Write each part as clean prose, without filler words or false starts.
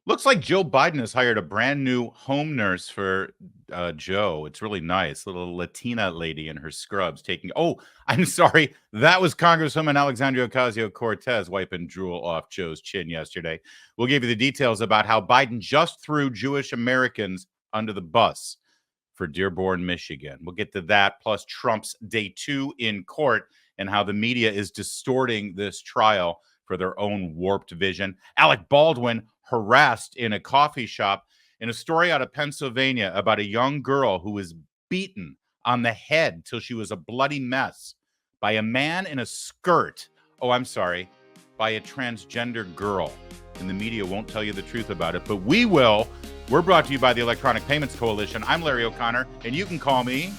Looks like Joe Biden has hired a brand new home nurse for Joe. It's really nice. Little Latina lady in her scrubs taking. Oh, I'm sorry. That was Congresswoman Alexandria Ocasio Cortez wiping drool off Joe's chin yesterday. We'll give you the details about how Biden just threw Jewish Americans under the bus for Dearborn, Michigan. We'll get to that, plus Trump's day 2 in court and how the media is distorting this trial for their own warped vision. Alec Baldwin harassed in a coffee shop, in a story out of Pennsylvania about a young girl who was beaten on the head till she was a bloody mess by a man in a skirt. Oh, I'm sorry, by a transgender girl. And the media won't tell you the truth about it, but we will. We're brought to you by the Electronic Payments Coalition. I'm Larry O'Connor, and you can call me.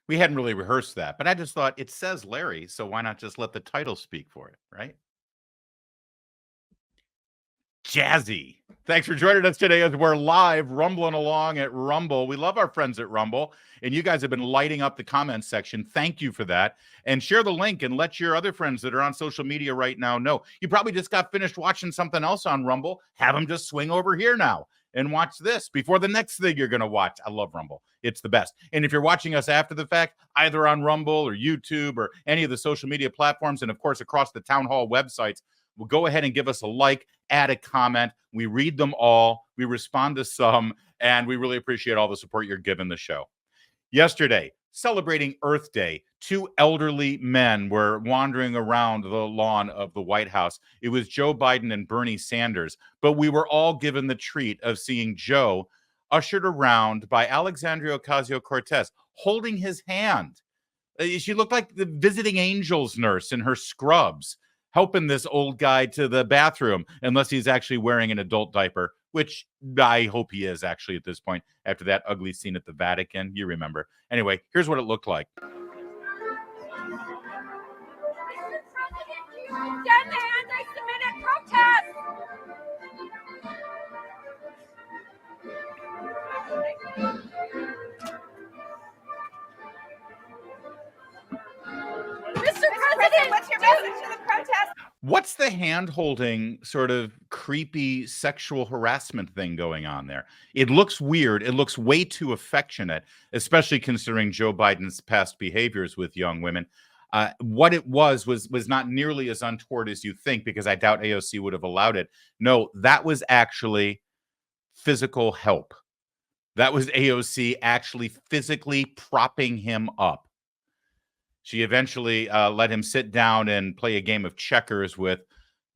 We hadn't really rehearsed that, but I just thought it says Larry, so why not just let the title speak for it, right? Jazzy. Thanks for joining us today as we're live rumbling along at Rumble. We love our friends at Rumble, and you guys have been lighting up the comments section. Thank you for that. And share the link and let your other friends that are on social media right now know. You probably just got finished watching something else on Rumble. Have them just swing over here now and watch this before the next thing you're going to watch. I love Rumble. It's the best. And if you're watching us after the fact, either on Rumble or YouTube or any of the social media platforms, and of course across the town hall websites, well, go ahead and give us a like, add a comment. We read them all. We respond to some, and we really appreciate all the support you're giving the show. Yesterday, celebrating Earth Day, 2 elderly men were wandering around the lawn of the White House. It was Joe Biden and Bernie Sanders, but we were all given the treat of seeing Joe ushered around by Alexandria Ocasio-Cortez, holding his hand. She looked like the visiting angels nurse in her scrubs, helping this old guy to the bathroom, unless he's actually wearing an adult diaper, which I hope he is actually at this point after that ugly scene at the Vatican. You remember. Anyway, here's what it looked like. Send the anti-Semitic protest! Mr. President, what's your message to the protest? What's the hand-holding sort of creepy sexual harassment thing going on there? It looks weird. It looks way too affectionate, especially considering Joe Biden's past behaviors with young women. What it was not nearly as untoward as you think, because I doubt AOC would have allowed it. No, that was actually physical help. That was AOC actually physically propping him up. She eventually let him sit down and play a game of checkers with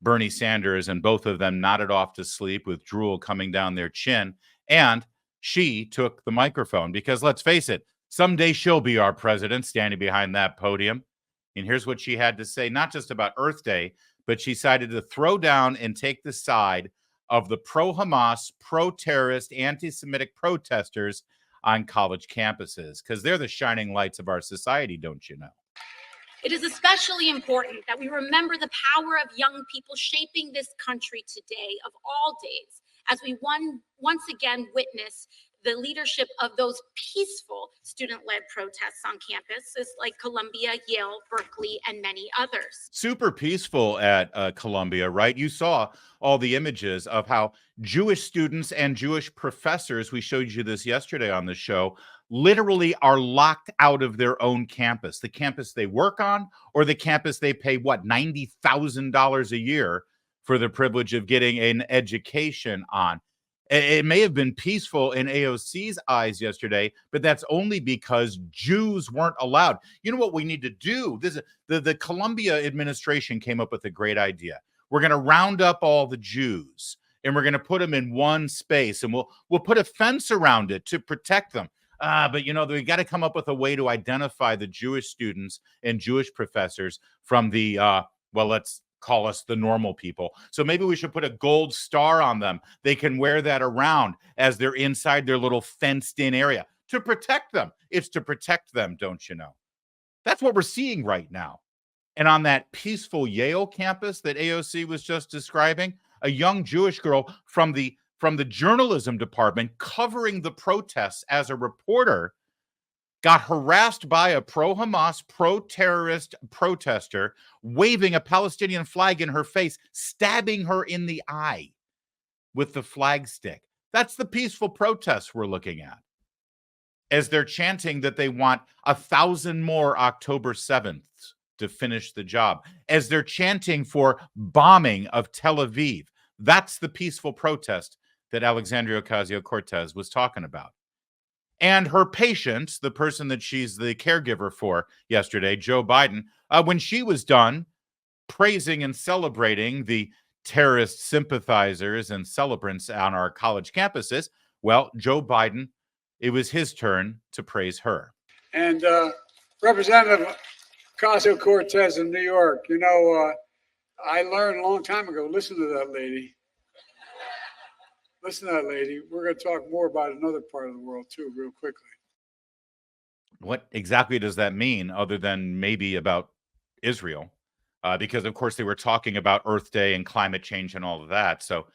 Bernie Sanders, and both of them nodded off to sleep with drool coming down their chin. And she took the microphone because, let's face it, someday she'll be our president standing behind that podium. And here's what she had to say, not just about Earth Day, but she decided to throw down and take the side of the pro-Hamas, pro-terrorist, anti-Semitic protesters on college campuses, because they're the shining lights of our society, don't you know? It is especially important that we remember the power of young people shaping this country today, of all days, as we once again witness the leadership of those peaceful student-led protests on campuses like Columbia, Yale, Berkeley, and many others. Super peaceful at Columbia, right? You saw all the images of how Jewish students and Jewish professors, we showed you this yesterday on the show, literally are locked out of their own campus, the campus they work on, or the campus they pay, what, $90,000 a year for the privilege of getting an education on. It may have been peaceful in AOC's eyes yesterday, but that's only because Jews weren't allowed. You know what we need to do? The Columbia administration came up with a great idea. We're going to round up all the Jews, and we're going to put them in one space, and we'll put a fence around it to protect them. But you know, we got to come up with a way to identify the Jewish students and Jewish professors from the let's call us the normal people. So maybe we should put a gold star on them. They can wear that around as they're inside their little fenced-in area to protect them. It's to protect them, don't you know? That's what we're seeing right now. And on that peaceful Yale campus that AOC was just describing, a young Jewish girl from the journalism department covering the protests as a reporter got harassed by a pro-Hamas, pro-terrorist protester, waving a Palestinian flag in her face, stabbing her in the eye with the flag stick. That's the peaceful protests we're looking at, as they're chanting that they want 1,000 more October 7th to finish the job, as they're chanting for bombing of Tel Aviv. That's the peaceful protest that Alexandria Ocasio-Cortez was talking about. And her patient, the person that she's the caregiver for yesterday, Joe Biden, when she was done praising and celebrating the terrorist sympathizers and celebrants on our college campuses, well, Joe Biden, it was his turn to praise her. And Representative Ocasio-Cortez in New York, you know, I learned a long time ago, listen to that lady. Listen to that lady. We're going to talk more about another part of the world, too, real quickly. What exactly does that mean, other than maybe about Israel? Because, of course, they were talking about Earth Day and climate change and all of that. So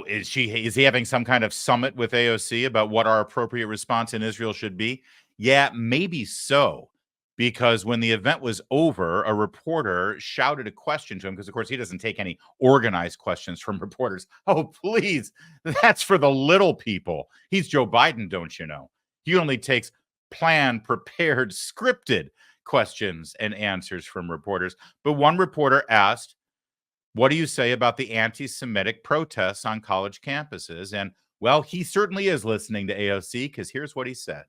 is he having some kind of summit with AOC about what our appropriate response in Israel should be? Yeah, maybe so. Because when the event was over, a reporter shouted a question to him, because, of course, he doesn't take any organized questions from reporters. Oh, please, that's for the little people. He's Joe Biden, don't you know? He only takes planned, prepared, scripted questions and answers from reporters. But one reporter asked, what do you say about the anti-Semitic protests on college campuses? And, well, he certainly is listening to AOC, because here's what he said.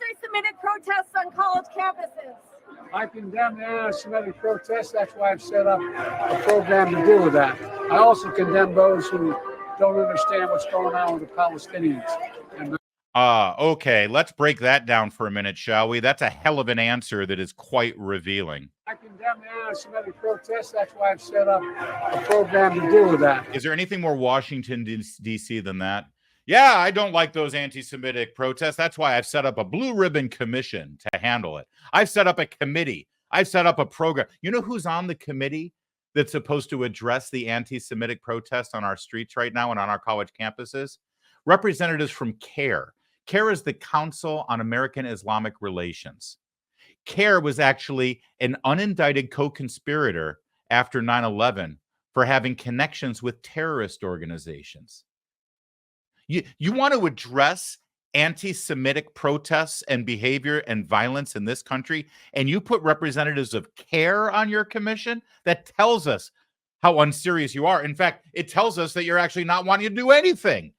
Anti-Semitic protests on college campuses. I condemn the anti-Semitic protests. That's why I've set up a program to deal with that. I also condemn those who don't understand what's going on with the Palestinians. Okay, let's break that down for a minute, shall we? That's a hell of an answer that is quite revealing. I condemn the anti-Semitic protests. That's why I've set up a program to deal with that. Is there anything more Washington, D.C. than that? Yeah, I don't like those anti-Semitic protests. That's why I've set up a blue ribbon commission to handle it. I've set up a committee. I've set up a program. You know who's on the committee that's supposed to address the anti-Semitic protests on our streets right now and on our college campuses? Representatives from CARE. CARE is the Council on American Islamic Relations. CARE was actually an unindicted co-conspirator after 9/11 for having connections with terrorist organizations. You want to address anti-Semitic protests and behavior and violence in this country, and you put representatives of CARE on your commission? That tells us how unserious you are. In fact, it tells us that you're actually not wanting to do anything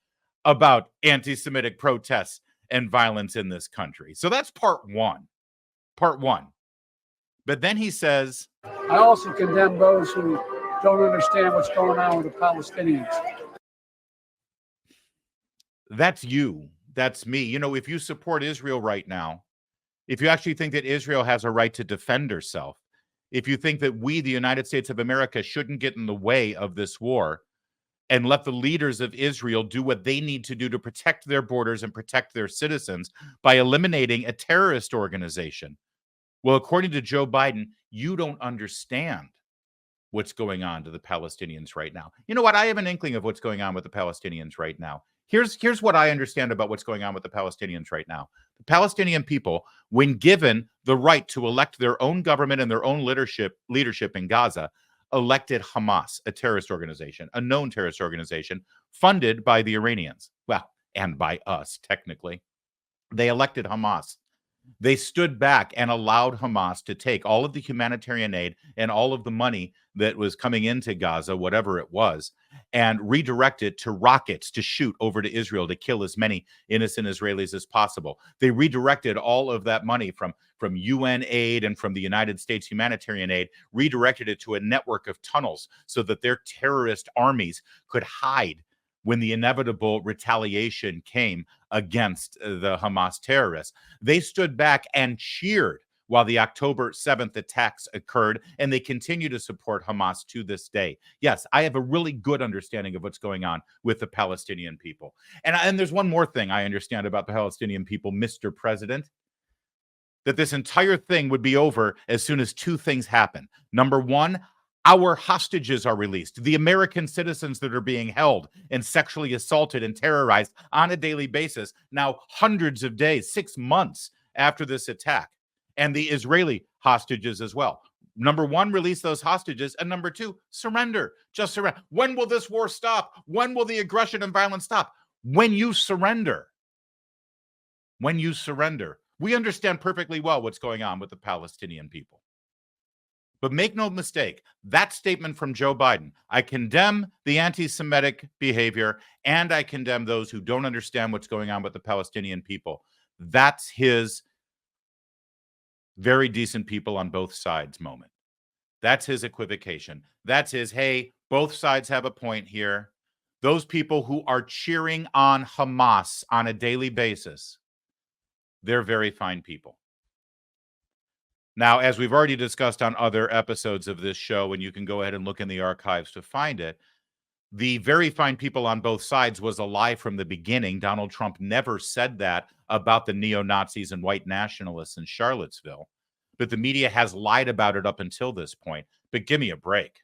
about anti-Semitic protests and violence in this country. So that's part one. Part one. But then he says, I also condemn those who don't understand what's going on with the Palestinians. That's you. That's me. You know, if you support Israel right now, if you actually think that Israel has a right to defend herself, if you think that we, the United States of America, shouldn't get in the way of this war and let the leaders of Israel do what they need to do to protect their borders and protect their citizens by eliminating a terrorist organization. Well, according to Joe Biden, you don't understand what's going on to the Palestinians right now. You know what? I have an inkling of what's going on with the Palestinians right now. Here's what I understand about what's going on with the Palestinians right now. The Palestinian people, when given the right to elect their own government and their own leadership in Gaza, elected Hamas, a terrorist organization, a known terrorist organization funded by the Iranians. Well, and by us, technically. They elected Hamas. They stood back and allowed Hamas to take all of the humanitarian aid and all of the money that was coming into Gaza, whatever it was, and redirect it to rockets to shoot over to Israel to kill as many innocent Israelis as possible. They redirected all of that money from UN aid and from the United States humanitarian aid, redirected it to a network of tunnels so that their terrorist armies could hide when the inevitable retaliation came against the Hamas terrorists. They stood back and cheered while the October 7th attacks occurred, and they continue to support Hamas to this day. Yes, I have a really good understanding of what's going on with the Palestinian people. And there's one more thing I understand about the Palestinian people, Mr. President, that this entire thing would be over as soon as two things happen. Number one, our hostages are released. The American citizens that are being held and sexually assaulted and terrorized on a daily basis, now hundreds of days, 6 months after this attack, and the Israeli hostages as well. Number one, release those hostages. And number two, surrender. Just surrender. When will this war stop? When will the aggression and violence stop? When you surrender. When you surrender. We understand perfectly well what's going on with the Palestinian people. But make no mistake, that statement from Joe Biden, I condemn the anti-Semitic behavior and I condemn those who don't understand what's going on with the Palestinian people. That's his very decent people on both sides moment. That's his equivocation. That's his, hey, both sides have a point here. Those people who are cheering on Hamas on a daily basis, they're very fine people. Now, as we've already discussed on other episodes of this show, and you can go ahead and look in the archives to find it, the very fine people on both sides was a lie from the beginning. Donald Trump never said that about the neo-Nazis and white nationalists in Charlottesville. But the media has lied about it up until this point. But give me a break.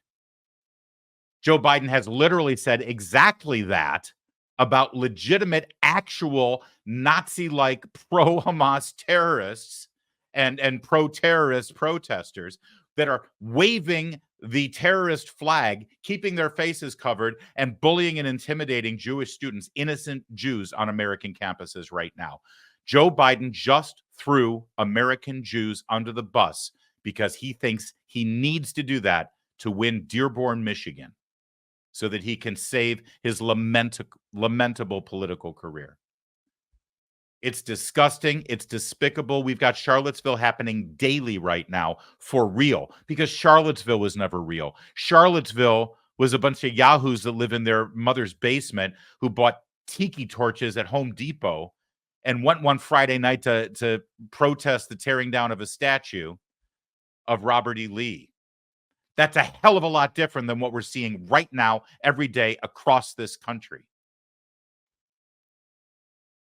Joe Biden has literally said exactly that about legitimate, actual Nazi-like pro-Hamas terrorists and pro-terrorist protesters that are waving the terrorist flag, keeping their faces covered, and bullying and intimidating Jewish students, innocent Jews on American campuses right now. Joe Biden just threw American Jews under the bus because he thinks he needs to do that to win Dearborn, Michigan, so that he can save his lamentable political career. It's disgusting. It's despicable. We've got Charlottesville happening daily right now for real, because Charlottesville was never real. Charlottesville was a bunch of yahoos that live in their mother's basement who bought tiki torches at Home Depot and went one Friday night to protest the tearing down of a statue of Robert E. Lee. That's a hell of a lot different than what we're seeing right now every day across this country.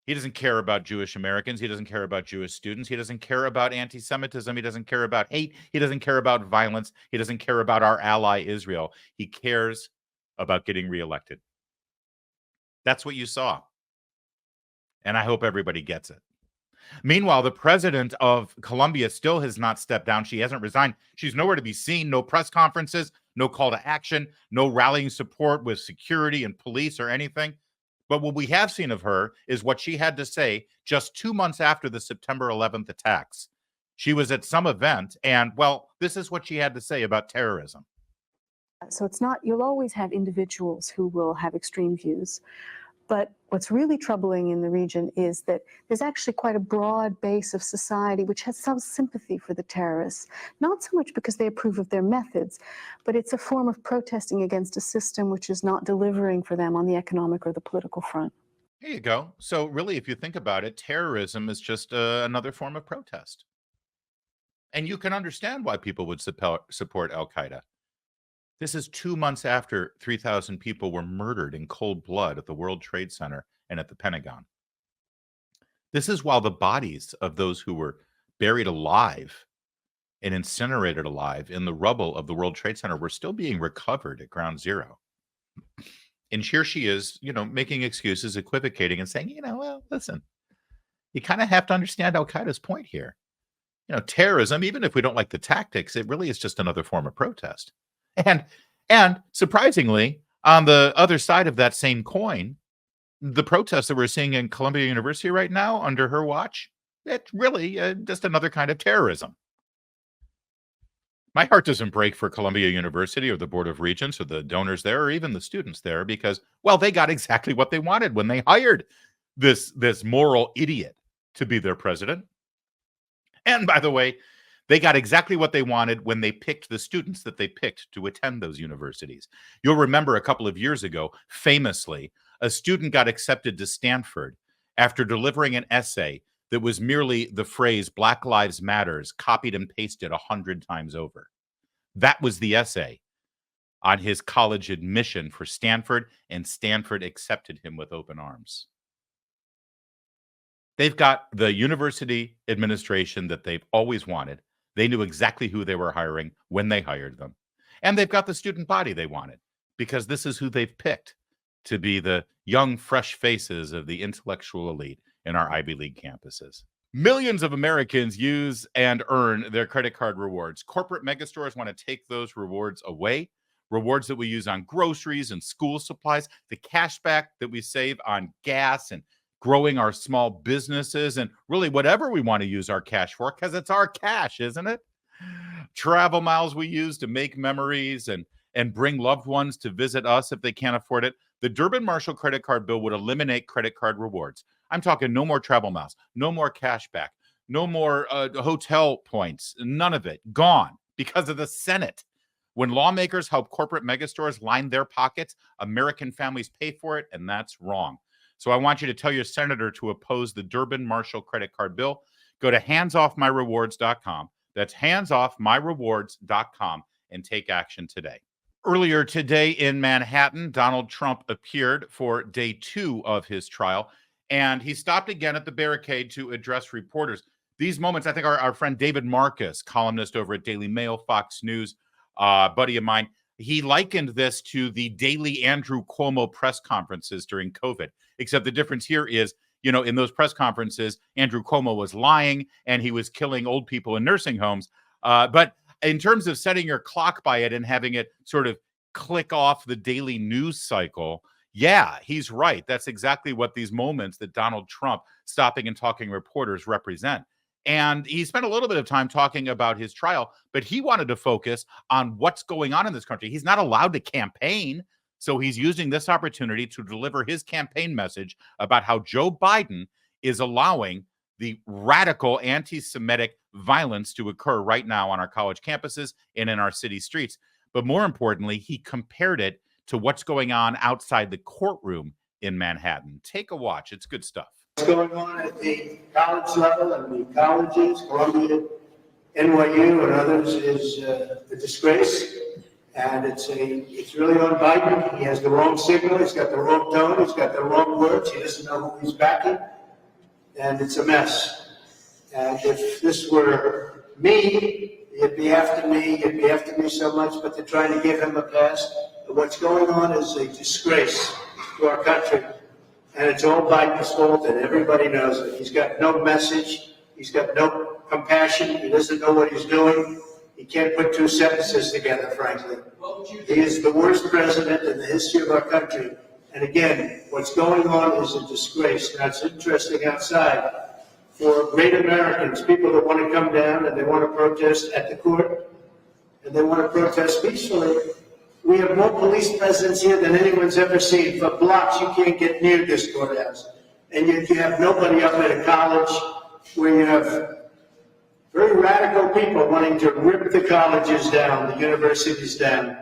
He doesn't care about Jewish Americans. He doesn't care about Jewish students. He doesn't care about anti-Semitism. He doesn't care about hate. He doesn't care about violence. He doesn't care about our ally, Israel. He cares about getting reelected. That's what you saw. And I hope everybody gets it. Meanwhile, the president of Colombia still has not stepped down. She hasn't resigned. She's nowhere to be seen. No press conferences, no call to action, no rallying support with security and police or anything. But what we have seen of her is what she had to say just 2 months after the September 11th attacks. She was at some event, and, well, this is what she had to say about terrorism. So it's not, you'll always have individuals who will have extreme views. But what's really troubling in the region is that there's actually quite a broad base of society which has some sympathy for the terrorists, not so much because they approve of their methods, but it's a form of protesting against a system which is not delivering for them on the economic or the political front. Here you go. So really, if you think about it, terrorism is just another form of protest. And you can understand why people would support Al-Qaeda. This is 2 months after 3,000 people were murdered in cold blood at the World Trade Center and at the Pentagon. This is while the bodies of those who were buried alive and incinerated alive in the rubble of the World Trade Center were still being recovered at Ground Zero. And here she is, making excuses, equivocating and saying, well, listen, you kind of have to understand Al-Qaeda's point here. Terrorism, even if we don't like the tactics, it really is just another form of protest. And surprisingly, on the other side of that same coin, the protests that we're seeing in Columbia University right now under her watch, it's really just another kind of terrorism. My heart doesn't break for Columbia University or the Board of Regents or the donors there or even the students there because, well, they got exactly what they wanted when they hired this moral idiot to be their president. And by the way, they got exactly what they wanted when they picked the students that they picked to attend those universities. You'll remember a couple of years ago, famously, a student got accepted to Stanford after delivering an essay that was merely the phrase Black Lives Matters copied and pasted 100 times over. That was the essay on his college admission for Stanford, and Stanford accepted him with open arms. They've got the university administration that they've always wanted. They knew exactly who they were hiring when they hired them. And they've got the student body they wanted because this is who they've picked to be the young, fresh faces of the intellectual elite in our Ivy League campuses. Millions of Americans use and earn their credit card rewards. Corporate megastores want to take those rewards away. Rewards that we use on groceries and school supplies, the cash back that we save on gas and growing our small businesses, and really whatever we want to use our cash for, because it's our cash, isn't it? Travel miles we use to make memories and bring loved ones to visit us if they can't afford it. The Durbin-Marshall credit card bill would eliminate credit card rewards. I'm talking no more travel miles, no more cash back, no more hotel points, none of it. Gone because of the Senate. When lawmakers help corporate megastores line their pockets, American families pay for it, and that's wrong. So I want you to tell your senator to oppose the Durbin-Marshall credit card bill. Go to handsoffmyrewards.com. That's handsoffmyrewards.com and take action today. Earlier today in Manhattan, Donald Trump appeared for day 2 of his trial, and he stopped again at the barricade to address reporters. These moments, I think our friend David Marcus, columnist over at Daily Mail, Fox News, buddy of mine, he likened this to the daily Andrew Cuomo press conferences during COVID, except the difference here is, you know, in those press conferences, Andrew Cuomo was lying and he was killing old people in nursing homes. But in terms of setting your clock by it and having it sort of click off the daily news cycle, yeah, he's right. That's exactly what these moments that Donald Trump stopping and talking reporters represent. And he spent a little bit of time talking about his trial, but he wanted to focus on what's going on in this country. He's not allowed to campaign. So he's using this opportunity to deliver his campaign message about how Joe Biden is allowing the radical anti-Semitic violence to occur right now on our college campuses and in our city streets. But more importantly, he compared it to what's going on outside the courtroom in Manhattan. Take a watch. It's good stuff. What's going on at the college level and the colleges, Columbia, NYU, and others is a disgrace. And it's really on Biden. He has the wrong signal. He's got the wrong tone. He's got the wrong words. He doesn't know who he's backing. And it's a mess. And if this were me, it'd be after me. It'd be after me so much, but they're trying to give him a pass. And what's going on is a disgrace to our country. And it's all Biden's fault, and everybody knows it. He's got no message. He's got no compassion. He doesn't know what he's doing. He can't put 2 sentences together, frankly. He is the worst president in the history of our country. And again, what's going on is a disgrace. Now, it's interesting outside for great Americans, people that want to come down and they want to protest at the court, and they want to protest peacefully. We have more police presence here than anyone's ever seen. For blocks, you can't get near this courthouse. And yet you have nobody up at a college where you have very radical people wanting to rip the colleges down, the universities down.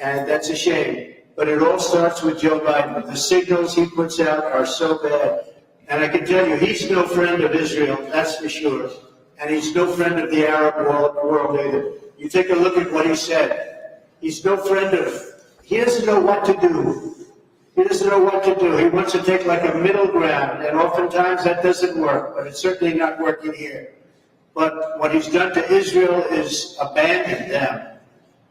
And that's a shame. But it all starts with Joe Biden. The signals he puts out are so bad. And I can tell you, he's no friend of Israel, that's for sure. And he's no friend of the Arab world either. You take a look at what he said. He's no friend of, he doesn't know what to do. He doesn't know what to do. He wants to take like a middle ground, and oftentimes that doesn't work, but it's certainly not working here. But what he's done to Israel is abandon them.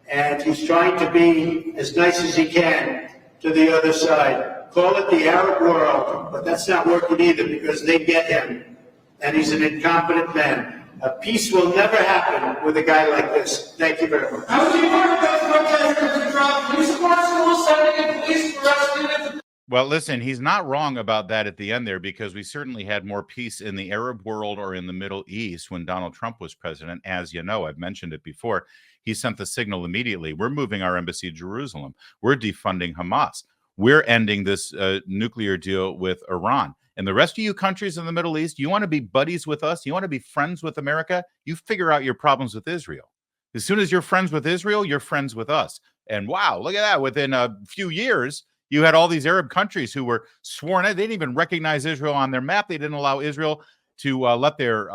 And he's trying to be as nice as he can to the other side. Call it the Arab world, but that's not working either because they get him. And he's an incompetent man. A peace will never happen with a guy like this. Thank you very much. How would you work with those protesters who dropped police support schools, sending in police to arrest students? Well, listen, he's not wrong about that at the end there, because we certainly had more peace in the Arab world or in the Middle East when Donald Trump was president. As you know, I've mentioned it before. He sent the signal immediately. We're moving our embassy to Jerusalem. We're defunding Hamas. We're ending this nuclear deal with Iran. And the rest of you countries in the Middle East, you want to be buddies with us? You want to be friends with America? You figure out your problems with Israel. As soon as you're friends with Israel, you're friends with us. And wow, look at that. Within a few years, you had all these Arab countries who were sworn in. They didn't even recognize Israel on their map. They didn't allow Israel to let their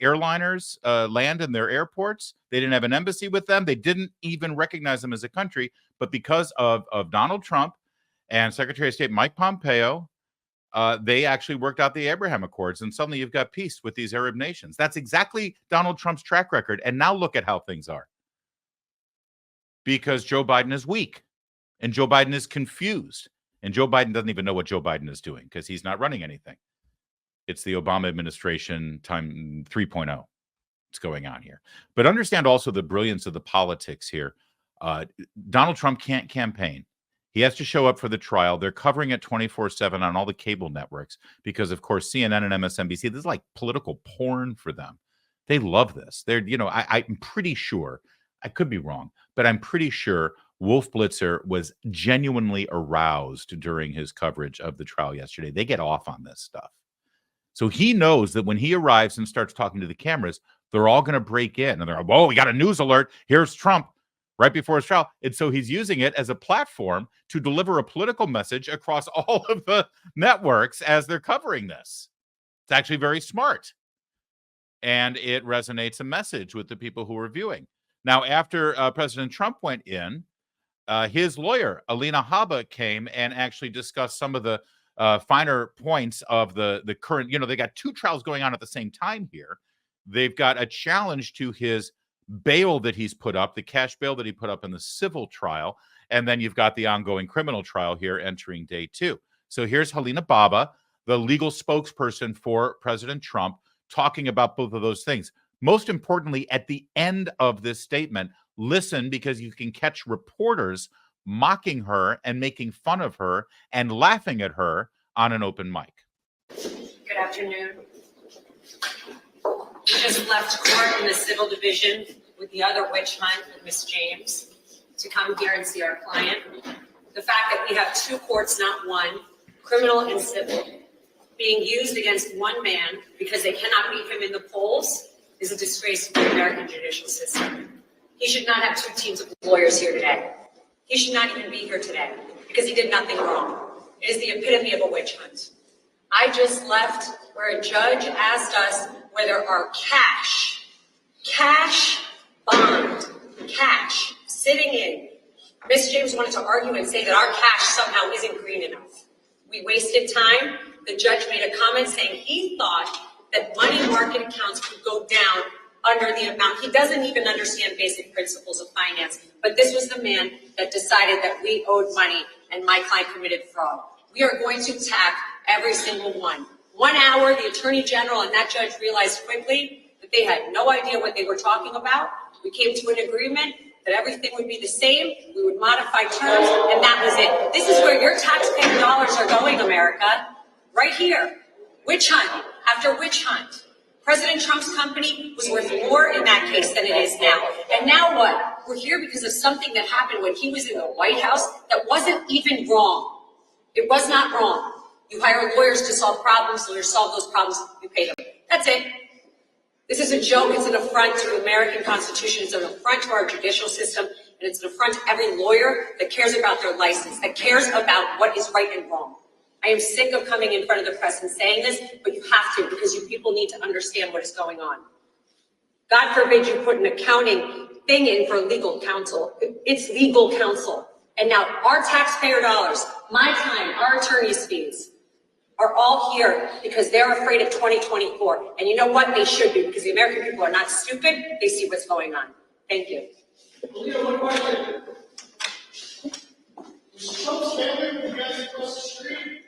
airliners land in their airports. They didn't have an embassy with them. They didn't even recognize them as a country. But because of Donald Trump and Secretary of State Mike Pompeo, they actually worked out the Abraham Accords, and suddenly you've got peace with these Arab nations. That's exactly Donald Trump's track record. And now look at how things are. Because Joe Biden is weak, and Joe Biden is confused, and Joe Biden doesn't even know what Joe Biden is doing because he's not running anything. It's the Obama administration time 3.0. It's going on here. But understand also the brilliance of the politics here. Donald Trump can't campaign. He has to show up for the trial. They're covering it 24/7 on all the cable networks because, of course, CNN and MSNBC, this is like political porn for them. They love this. They're, I'm pretty sure, I could be wrong, but I'm pretty sure Wolf Blitzer was genuinely aroused during his coverage of the trial yesterday. They get off on this stuff. So he knows that when he arrives and starts talking to the cameras, they're all going to break in and they're like, whoa, we got a news alert. Here's Trump right before his trial. And so he's using it as a platform to deliver a political message across all of the networks as they're covering this. It's actually very smart. And it resonates a message with the people who are viewing. Now, after President Trump went in, his lawyer, Alina Habba, came and actually discussed some of the finer points of the current, they got two trials going on at the same time here. They've got a challenge to his bail that he's put up, the cash bail that he put up in the civil trial. And then you've got the ongoing criminal trial here entering day 2. So here's Alina Habba, the legal spokesperson for President Trump, talking about both of those things. Most importantly, at the end of this statement, listen, because you can catch reporters mocking her and making fun of her and laughing at her on an open mic. Good afternoon. We just left court in the civil division with the other witch hunt with Miss James to come here and see our client. The fact that we have 2 courts, not one, criminal and civil, being used against one man because they cannot beat him in the polls is a disgrace to the American judicial system. He should not have 2 teams of lawyers here today. He should not even be here today because he did nothing wrong. It is the epitome of a witch hunt. I just left where a judge asked us whether our cash bond, cash sitting in. Miss James wanted to argue and say that our cash somehow isn't green enough. We wasted time. The judge made a comment saying he thought that money market accounts could go down under the amount. He doesn't even understand basic principles of finance, but this was the man that decided that we owed money and my client committed fraud. We are going to attack every single one. 1 hour, the attorney general and that judge realized quickly that they had no idea what they were talking about. We came to an agreement that everything would be the same. We would modify terms, and that was it. This is where your taxpayer dollars are going, America. Right here. Witch hunt after witch hunt. President Trump's company was worth more in that case than it is now. And now what? We're here because of something that happened when he was in the White House that wasn't even wrong. It was not wrong. You hire lawyers to solve problems, lawyers solve those problems, you pay them. That's it. This is a joke. It's an affront to the American Constitution. It's an affront to our judicial system. And it's an affront to every lawyer that cares about their license, that cares about what is right and wrong. I am sick of coming in front of the press and saying this, but you have to because you people need to understand what is going on. God forbid you put an accounting thing in for legal counsel. It's legal counsel. And now our taxpayer dollars, my time, our attorney's fees, are all here because they're afraid of 2024. And you know what? They should be because the American people are not stupid. They see what's going on. Thank you. Alina, one question. Was Trump standing with you guys across the street?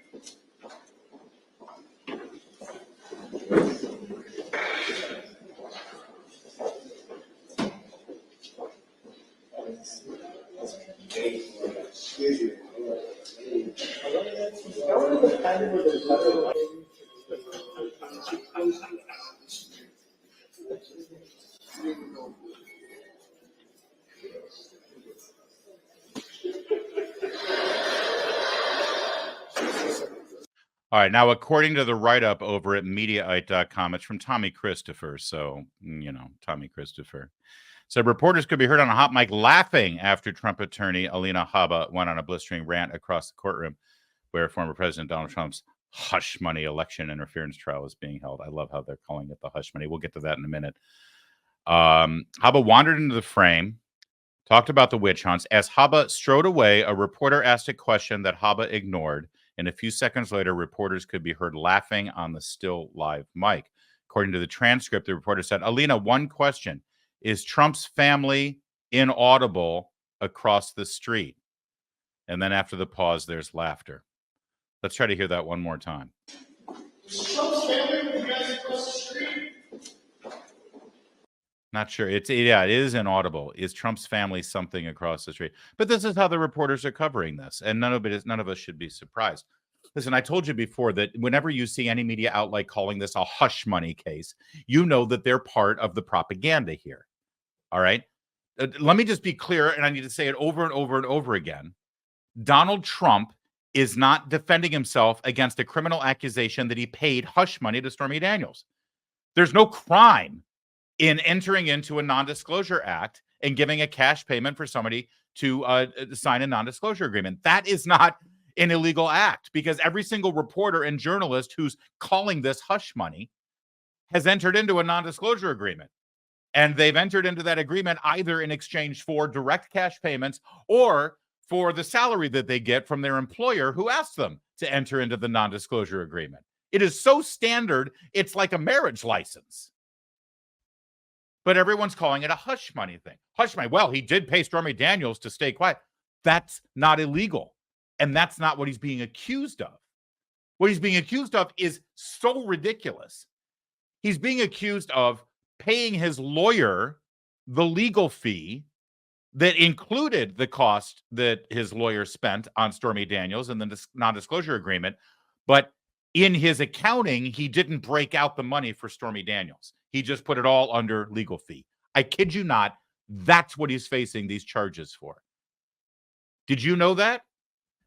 All right. Now, according to the write-up over at Mediaite.com, it's from Tommy Christopher. So, Tommy Christopher. So reporters could be heard on a hot mic laughing after Trump attorney Alina Habba went on a blistering rant across the courtroom where former President Donald Trump's hush money election interference trial is being held. I love how they're calling it the hush money. We'll get to that in a minute. Habba wandered into the frame, talked about the witch hunts. As Habba strode away, a reporter asked a question that Habba ignored. And a few seconds later, reporters could be heard laughing on the still live mic. According to the transcript, the reporter said, Alina, one question. Is Trump's family inaudible across the street? And then after the pause, there's laughter. Let's try to hear that one more time. Was Trump standing Not sure. Yeah, it is inaudible. Is Trump's family something across the street? But this is how the reporters are covering this, and none of us should be surprised. Listen, I told you before that whenever you see any media outlet calling this a hush money case, you know that they're part of the propaganda here. All right. Let me just be clear, and I need to say it over and over and over again. Donald Trump is not defending himself against a criminal accusation that he paid hush money to Stormy Daniels. There's no crime in entering into a non-disclosure act and giving a cash payment for somebody to sign a non-disclosure agreement. That is not an illegal act, because every single reporter and journalist who's calling this hush money has entered into a non-disclosure agreement. And they've entered into that agreement either in exchange for direct cash payments or for the salary that they get from their employer who asked them to enter into the non-disclosure agreement. It is so standard, it's like a marriage license. But everyone's calling it a hush money thing. Hush money. Well, he did pay Stormy Daniels to stay quiet. That's not illegal. And that's not what he's being accused of. What he's being accused of is so ridiculous. He's being accused of paying his lawyer the legal fee that included the cost that his lawyer spent on Stormy Daniels and the non-disclosure agreement. But in his accounting, he didn't break out the money for Stormy Daniels. He just put it all under legal fee. I kid you not. That's what he's facing these charges for. Did you know that?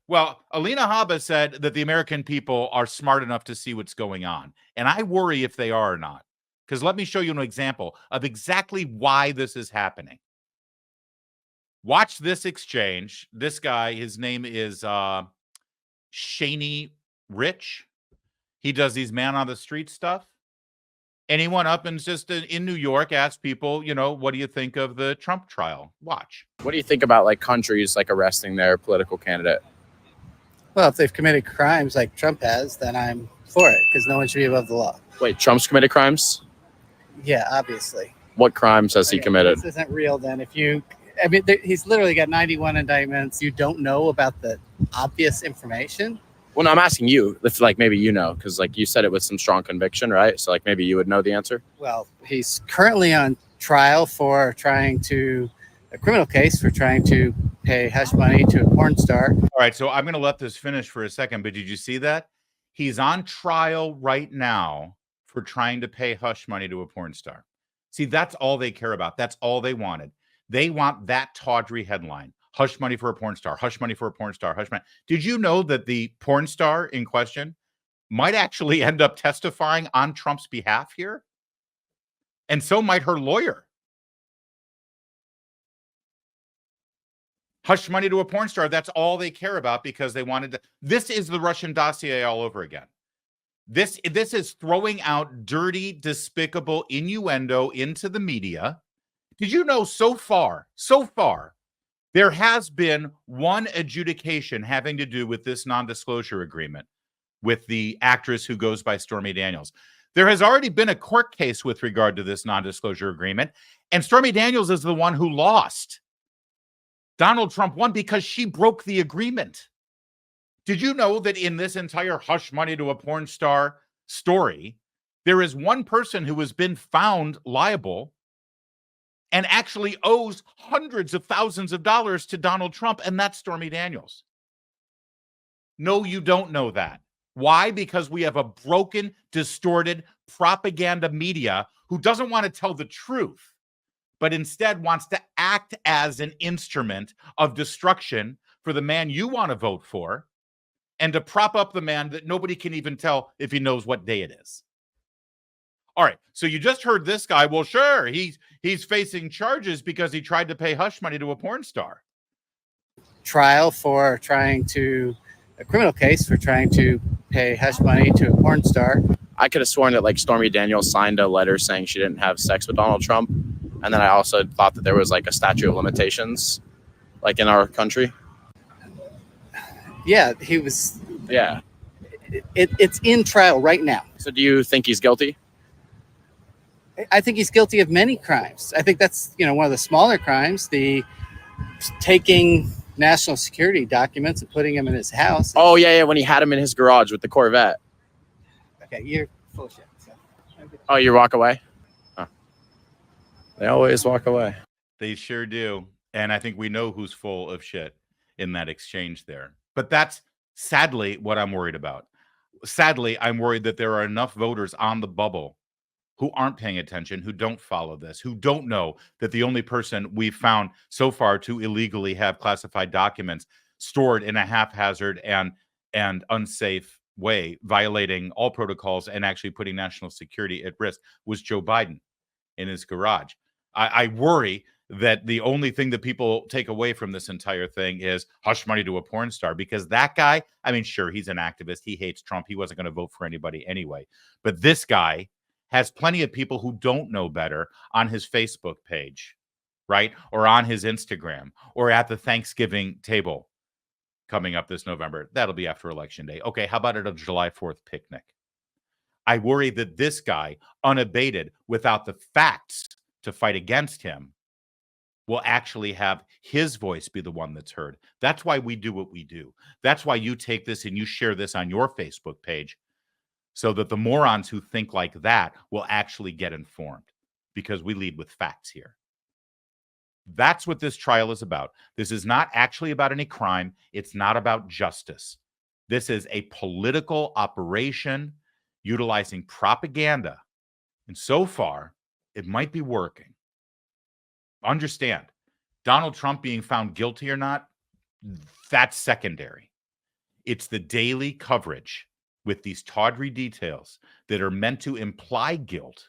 Well, Alina Habba said that the American people are smart enough to see what's going on. And I worry if they are or not. Because let me show you an example of exactly why this is happening. Watch this exchange. This guy, his name is Shaney Rich. He does these man on the street stuff. And he went up and just in New York asked people, what do you think of the Trump trial? Watch. What do you think about like countries like arresting their political candidate? Well, if they've committed crimes like Trump has, then I'm for it, because no one should be above the law. Wait, Trump's committed crimes? Yeah, obviously. What crimes has he committed? This isn't real then. He's literally got 91 indictments. You don't know about the obvious information? Well, no, I'm asking you, if like maybe you know, because like you said it with some strong conviction, right? So like maybe you would know the answer. Well, he's currently on trial for a criminal case for trying to pay hush money to a porn star. All right, so I'm going to let this finish for a second, but did you see that? He's on trial right now for trying to pay hush money to a porn star. See, that's all they care about. That's all they wanted. They want that tawdry headline. Hush money for a porn star. Hush money for a porn star. Hush money. Did you know that the porn star in question might actually end up testifying on Trump's behalf here? And so might her lawyer. Hush money to a porn star. That's all they care about because they wanted to. This is the Russian dossier all over again. This is throwing out dirty, despicable innuendo into the media. Did you know so far, there has been one adjudication having to do with this non-disclosure agreement with the actress who goes by Stormy Daniels. There has already been a court case with regard to this non-disclosure agreement, and Stormy Daniels is the one who lost. Donald Trump won because she broke the agreement. Did you know that in this entire hush money to a porn star story, there is one person who has been found liable and actually owes hundreds of thousands of dollars to Donald Trump, and that's Stormy Daniels? No, you don't know that. Why? Because we have a broken, distorted propaganda media who doesn't want to tell the truth, but instead wants to act as an instrument of destruction for the man you want to vote for and to prop up the man that nobody can even tell if he knows what day it is. All right, so you just heard this guy. Well, sure, he's facing charges because he tried to pay hush money to a porn star. Trial for a criminal case for trying to pay hush money to a porn star. I could have sworn that like Stormy Daniels signed a letter saying she didn't have sex with Donald Trump. And then I also thought that there was like a statute of limitations, like in our country. Yeah, he was. Yeah. It's in trial right now. So do you think he's guilty? I think he's guilty of many crimes. I think that's, one of the smaller crimes, the taking national security documents and putting them in his house. Oh, yeah, when he had him in his garage with the Corvette. Okay, you're full of shit. So. Oh, you walk away? Oh. They always walk away. They sure do. And I think we know who's full of shit in that exchange there. But that's sadly what I'm worried about. Sadly, I'm worried that there are enough voters on the bubble who aren't paying attention, who don't follow this, who don't know that the only person we've found so far to illegally have classified documents stored in a haphazard and unsafe way, violating all protocols and actually putting national security at risk, was Joe Biden in his garage. I worry that the only thing that people take away from this entire thing is hush money to a porn star, because that guy, I mean, sure, he's an activist. He hates Trump. He wasn't going to vote for anybody anyway. But this guy has plenty of people who don't know better on his Facebook page, right? Or on his Instagram, or at the Thanksgiving table coming up this November. That'll be after Election Day. Okay, how about at a July 4th picnic? I worry that this guy, unabated, without the facts to fight against him, will actually have his voice be the one that's heard. That's why we do what we do. That's why you take this and you share this on your Facebook page, so that the morons who think like that will actually get informed, because we lead with facts here. That's what this trial is about. This is not actually about any crime. It's not about justice. This is a political operation utilizing propaganda. And so far, it might be working. Understand, Donald Trump being found guilty or not, that's secondary. It's the daily coverage with these tawdry details that are meant to imply guilt,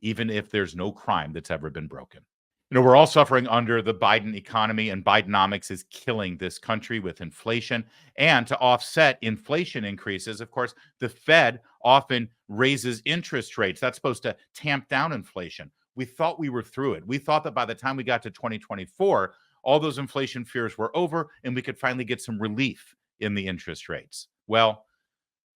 even if there's no crime that's ever been broken. You know, we're all suffering under the Biden economy, and Bidenomics is killing this country with inflation. And to offset inflation increases, of course, the Fed often raises interest rates. That's supposed to tamp down inflation. We thought we were through it. We thought that by the time we got to 2024, all those inflation fears were over and we could finally get some relief in the interest rates. Well,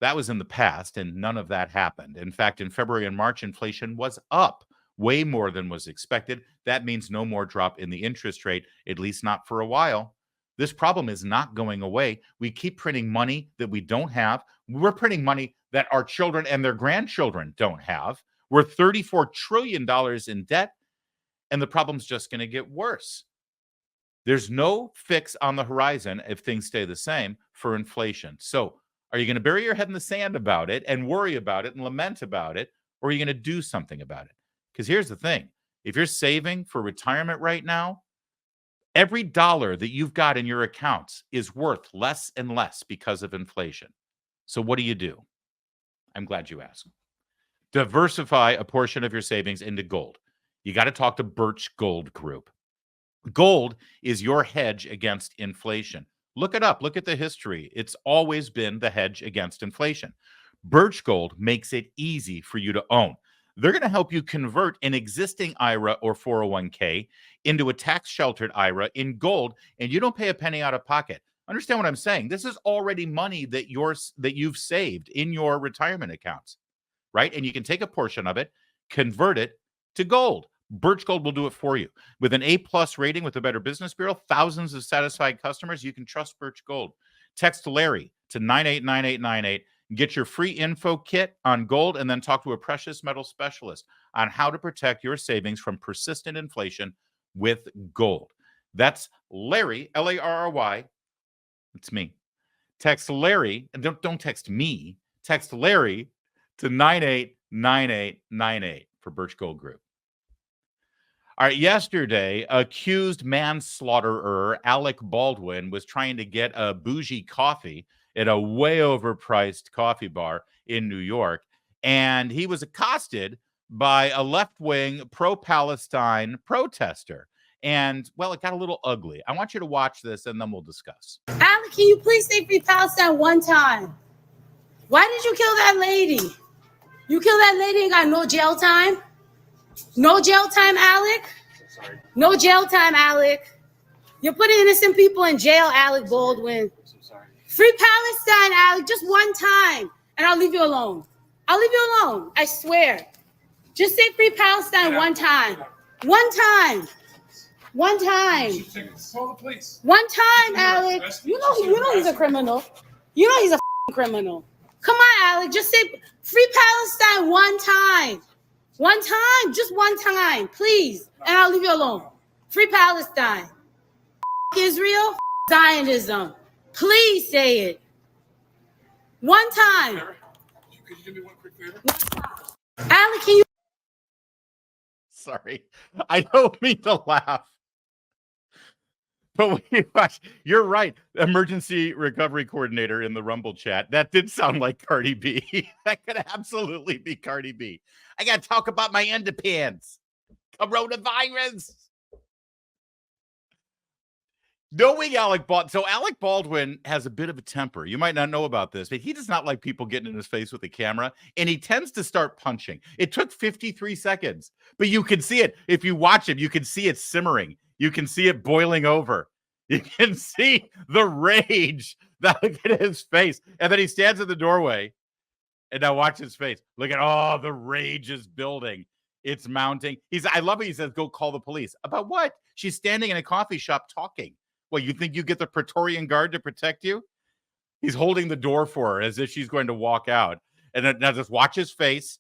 that was in the past, and none of that happened. In fact, in February and March, inflation was up way more than was expected. That means no more drop in the interest rate, at least not for a while. This problem is not going away. We keep printing money that we don't have. We're printing money that our children and their grandchildren don't have. We're $34 trillion in debt, and the problem's just going to get worse. There's no fix on the horizon if things stay the same for inflation. So are you going to bury your head in the sand about it and worry about it and lament about it, or are you going to do something about it? Because here's the thing. If you're saving for retirement right now, every dollar that you've got in your accounts is worth less and less because of inflation. So what do? I'm glad you asked. Diversify a portion of your savings into gold. You got to talk to Birch Gold Group. Gold is your hedge against inflation. Look it up. Look at the history. It's always been the hedge against inflation. Birch Gold makes it easy for you to own. They're going to help you convert an existing IRA or 401k into a tax-sheltered IRA in gold, and you don't pay a penny out of pocket. Understand what I'm saying? This is already money that you've saved in your retirement accounts, right? And you can take a portion of it, convert it to gold. Birch Gold will do it for you. With an A+ rating with the Better Business Bureau, thousands of satisfied customers, you can trust Birch Gold. Text Larry to 989898. Get your free info kit on gold, and then talk to a precious metal specialist on how to protect your savings from persistent inflation with gold. That's Larry, Larry. It's me. Text Larry, and don't text me. Text Larry to 989898 for Birch Gold Group. All right, yesterday, accused manslaughterer Alec Baldwin was trying to get a bougie coffee at a way overpriced coffee bar in New York, and he was accosted by a left-wing pro-Palestine protester. And, well, it got a little ugly. I want you to watch this, and then we'll discuss. Alec, can you please say Free Palestine one time? Why did you kill that lady? You killed that lady and got no jail time? No jail time, Alec? Sorry. No jail time, Alec. You're putting innocent people in jail, Alec Baldwin. Free Palestine, Alec, just one time, and I'll leave you alone. I'll leave you alone, I swear. Just say Free Palestine one time. One time. One time. Call the police. One time, Alec. You know he's a criminal. You know he's a criminal. Come on, Alec, just say Free Palestine one time. One time, just one time, please. And I'll leave you alone. Free Palestine. Israel, Zionism. Please say it. One time. Could you do me one quick favor? Alec, can you? Sorry, I don't mean to laugh. But when you watch, you're right. Emergency recovery coordinator in the Rumble chat. That did sound like Cardi B. That could absolutely be Cardi B. I got to talk about my underpants. Coronavirus. Knowing Alec Baldwin. So Alec Baldwin has a bit of a temper. You might not know about this, but he does not like people getting in his face with the camera, and he tends to start punching. It took 53 seconds, but you can see it. If you watch him, you can see it simmering. You can see it boiling over. You can see the rage that look at his face. And then he stands in the doorway, and now watch his face. Look at, the rage is building. It's mounting. I love it. He says, go call the police. About what? She's standing in a coffee shop talking. Well, you think you get the Praetorian Guard to protect you? He's holding the door for her as if she's going to walk out. And then now just watch his face.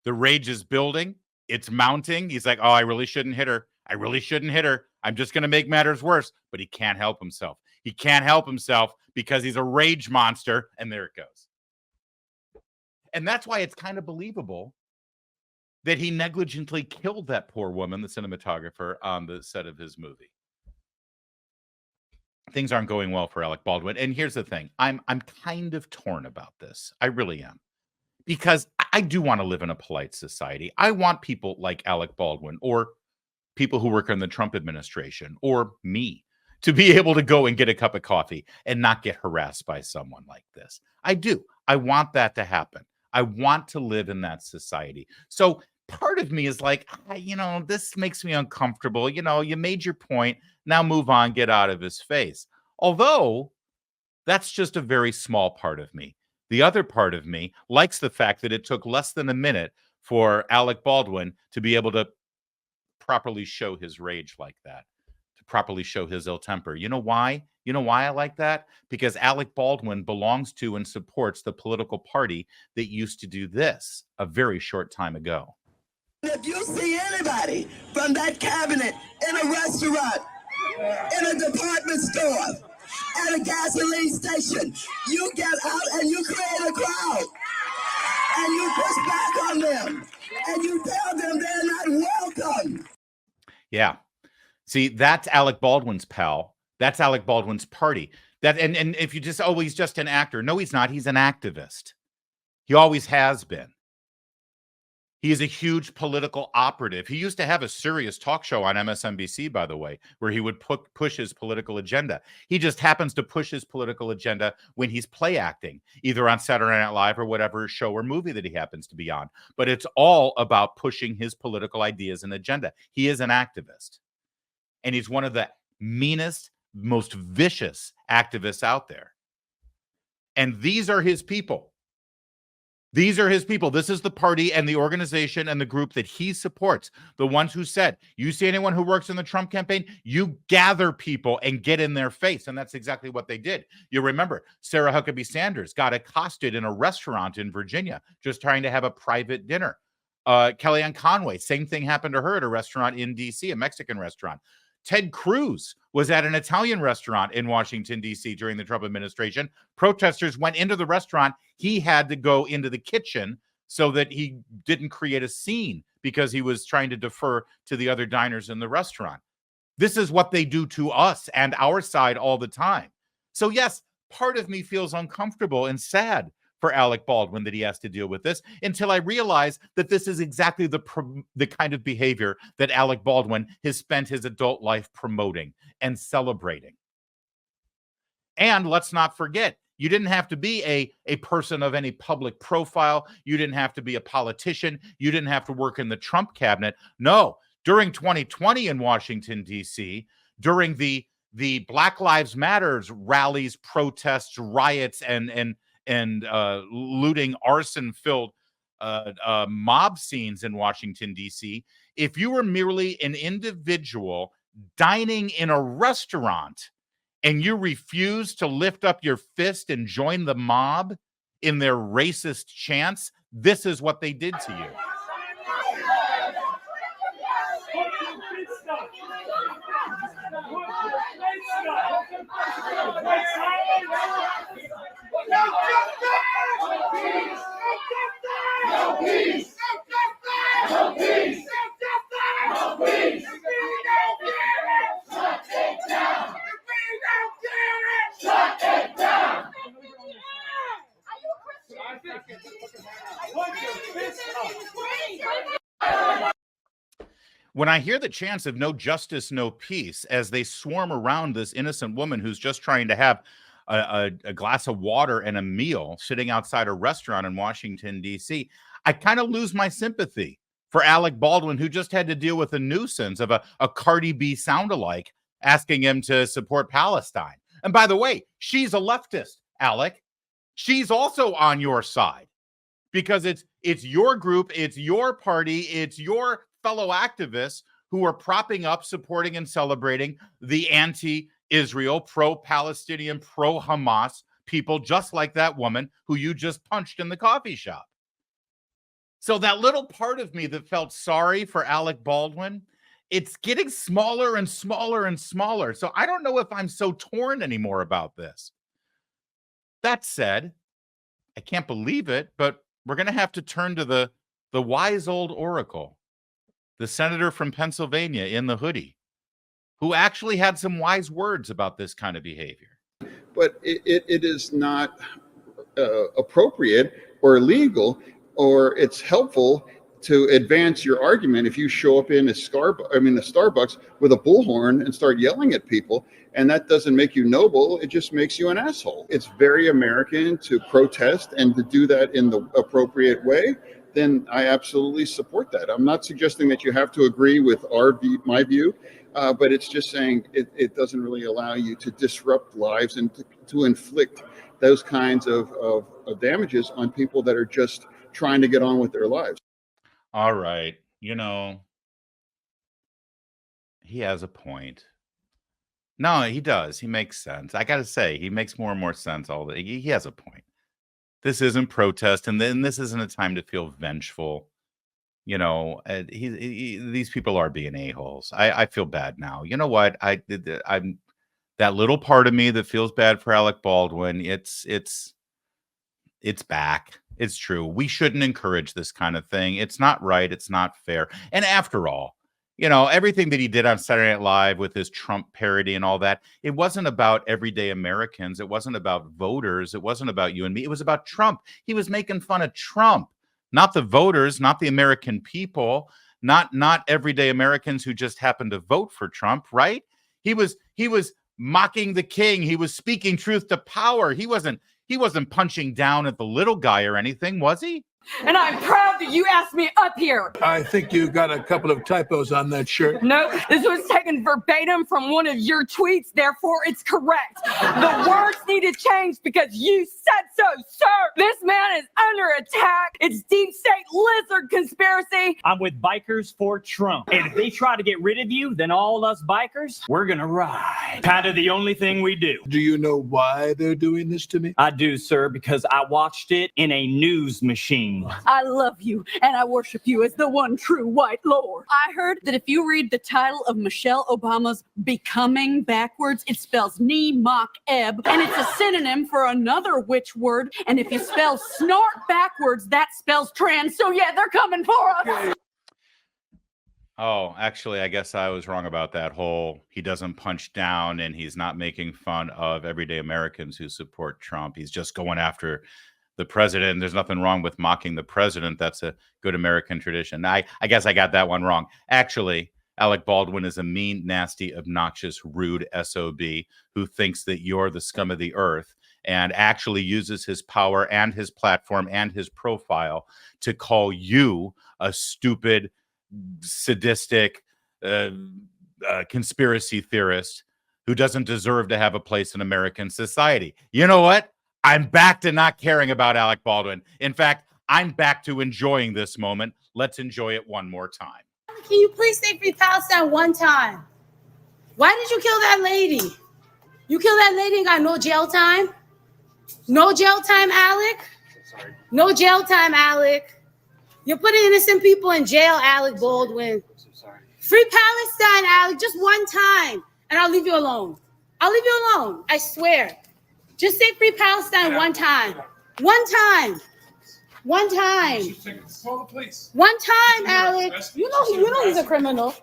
The rage is building. It's mounting. He's like, I really shouldn't hit her. I really shouldn't hit her. I'm just going to make matters worse. But he can't help himself. He can't help himself because he's a rage monster. And there it goes. And that's why it's kind of believable that he negligently killed that poor woman, the cinematographer, on the set of his movie. Things aren't going well for Alec Baldwin. And here's the thing. I'm kind of torn about this. I really am. Because I do want to live in a polite society. I want people like Alec Baldwin or people who work in the Trump administration or me to be able to go and get a cup of coffee and not get harassed by someone like this. I do. I want that to happen. I want to live in that society. So part of me is like, this makes me uncomfortable. You made your point. Now move on, get out of his face. Although that's just a very small part of me. The other part of me likes the fact that it took less than a minute for Alec Baldwin to be able to properly show his rage like that, to properly show his ill temper. You know why? You know why I like that? Because Alec Baldwin belongs to and supports the political party that used to do this a very short time ago. If you see anybody from that cabinet in a restaurant, in a department store, at a gasoline station, you get out and you create a crowd. And you push back on them. And you tell them they're not welcome. Yeah. See, that's Alec Baldwin's pal. That's Alec Baldwin's party. And if you just, he's just an actor. No, he's not. He's an activist. He always has been. He is a huge political operative. He used to have a serious talk show on MSNBC, by the way, where he would push his political agenda. He just happens to push his political agenda when he's play acting, either on Saturday Night Live or whatever show or movie that he happens to be on. But it's all about pushing his political ideas and agenda. He is an activist. And he's one of the meanest, most vicious activists out there. And these are his people. These are his people. This is the party and the organization and the group that he supports. The ones who said, you see anyone who works in the Trump campaign, you gather people and get in their face. And that's exactly what they did. You remember Sarah Huckabee Sanders got accosted in a restaurant in Virginia, just trying to have a private dinner. Kellyanne Conway, same thing happened to her at a restaurant in D.C., a Mexican restaurant. Ted Cruz was at an Italian restaurant in Washington, D.C. during the Trump administration. Protesters went into the restaurant. He had to go into the kitchen so that he didn't create a scene because he was trying to defer to the other diners in the restaurant. This is what they do to us and our side all the time. So yes, part of me feels uncomfortable and sad for Alec Baldwin that he has to deal with this, until I realize that this is exactly the kind of behavior that Alec Baldwin has spent his adult life promoting and celebrating. And let's not forget, you didn't have to be a person of any public profile. You didn't have to be a politician. You didn't have to work in the Trump cabinet. No, during 2020 in Washington, D.C., during the Black Lives Matter rallies, protests, riots, and looting, arson-filled mob scenes in Washington, D.C., if you were merely an individual dining in a restaurant and you refused to lift up your fist and join the mob in their racist chants, this is what they did to you. when I hear the chants of no justice, no peace, as they swarm around this innocent woman who's just trying to have a glass of water and a meal sitting outside a restaurant in Washington, D.C., I kind of lose my sympathy for Alec Baldwin, who just had to deal with a nuisance of a Cardi B sound-alike asking him to support Palestine. And by the way, she's a leftist, Alec. She's also on your side because it's your group, it's your party, it's your fellow activists who are propping up, supporting, and celebrating the anti-Israel, pro-Palestinian, pro-Hamas people, just like that woman who you just punched in the coffee shop. So that little part of me that felt sorry for Alec Baldwin, it's getting smaller and smaller and smaller. So I don't know if I'm so torn anymore about this. That said, I can't believe it, but we're going to have to turn to the wise old oracle, the senator from Pennsylvania in the hoodie, who actually had some wise words about this kind of behavior. But it is not appropriate or illegal, or it's helpful to advance your argument if you show up in a Starbucks with a bullhorn and start yelling at people, and that doesn't make you noble, it just makes you an asshole. It's very American to protest and to do that in the appropriate way. Then I absolutely support that. I'm not suggesting that you have to agree with my view, but it's just saying it doesn't really allow you to disrupt lives and to inflict those kinds of damages on people that are just trying to get on with their lives. All right. He has a point. No, he does. He makes sense. I got to say, he makes more and more sense all day. He has a point. This isn't protest, and then this isn't a time to feel vengeful. These people are being a-holes. I feel bad now. You know what? I'm that little part of me that feels bad for Alec Baldwin. It's back. It's true. We shouldn't encourage this kind of thing. It's not right. It's not fair. And after all, everything that he did on Saturday Night Live with his Trump parody and all that, it wasn't about everyday Americans. It wasn't about voters. It wasn't about you and me. It was about Trump. He was making fun of Trump, not the voters, not the American people, not everyday Americans who just happened to vote for Trump, right? He was mocking the king. He was speaking truth to power. He wasn't punching down at the little guy or anything, was he? And I'm proud that you asked me up here. I think you got a couple of typos on that shirt. No, this was taken verbatim from one of your tweets, therefore it's correct. The words need to change because you said so, sir. This man is under attack. It's deep state lizard conspiracy. I'm with Bikers for Trump. And if they try to get rid of you, then all us bikers, we're gonna ride. Kind of the only thing we do. Do you know why they're doing this to me? I do, sir, because I watched it in a news machine. I love you and I worship you as the one true white Lord. I heard that if you read the title of Michelle Obama's Becoming backwards, it spells knee, mock, ebb, and it's a synonym for another witch word. And if you spell snort backwards, that spells trans. So yeah, they're coming for us. Oh, actually, I guess I was wrong about that whole he doesn't punch down and he's not making fun of everyday Americans who support Trump. He's just going after the president. There's nothing wrong with mocking the president. That's a good American tradition. I guess I got that one wrong. Actually, Alec Baldwin is a mean, nasty, obnoxious, rude SOB who thinks that you're the scum of the earth and actually uses his power and his platform and his profile to call you a stupid, sadistic conspiracy theorist who doesn't deserve to have a place in American society. You know what? I'm back to not caring about Alec Baldwin. In fact, I'm back to enjoying this moment. Let's enjoy it one more time. Can you please say free Palestine one time? Why did you kill that lady? You killed that lady and got no jail time? No jail time, Alec? Sorry. No jail time, Alec. You're putting innocent people in jail, Alec Baldwin. I'm so sorry. Free Palestine, Alec, just one time, and I'll leave you alone. I'll leave you alone, I swear. Just say free Palestine one time. One time. One time. One time, Alec. You know he's a criminal.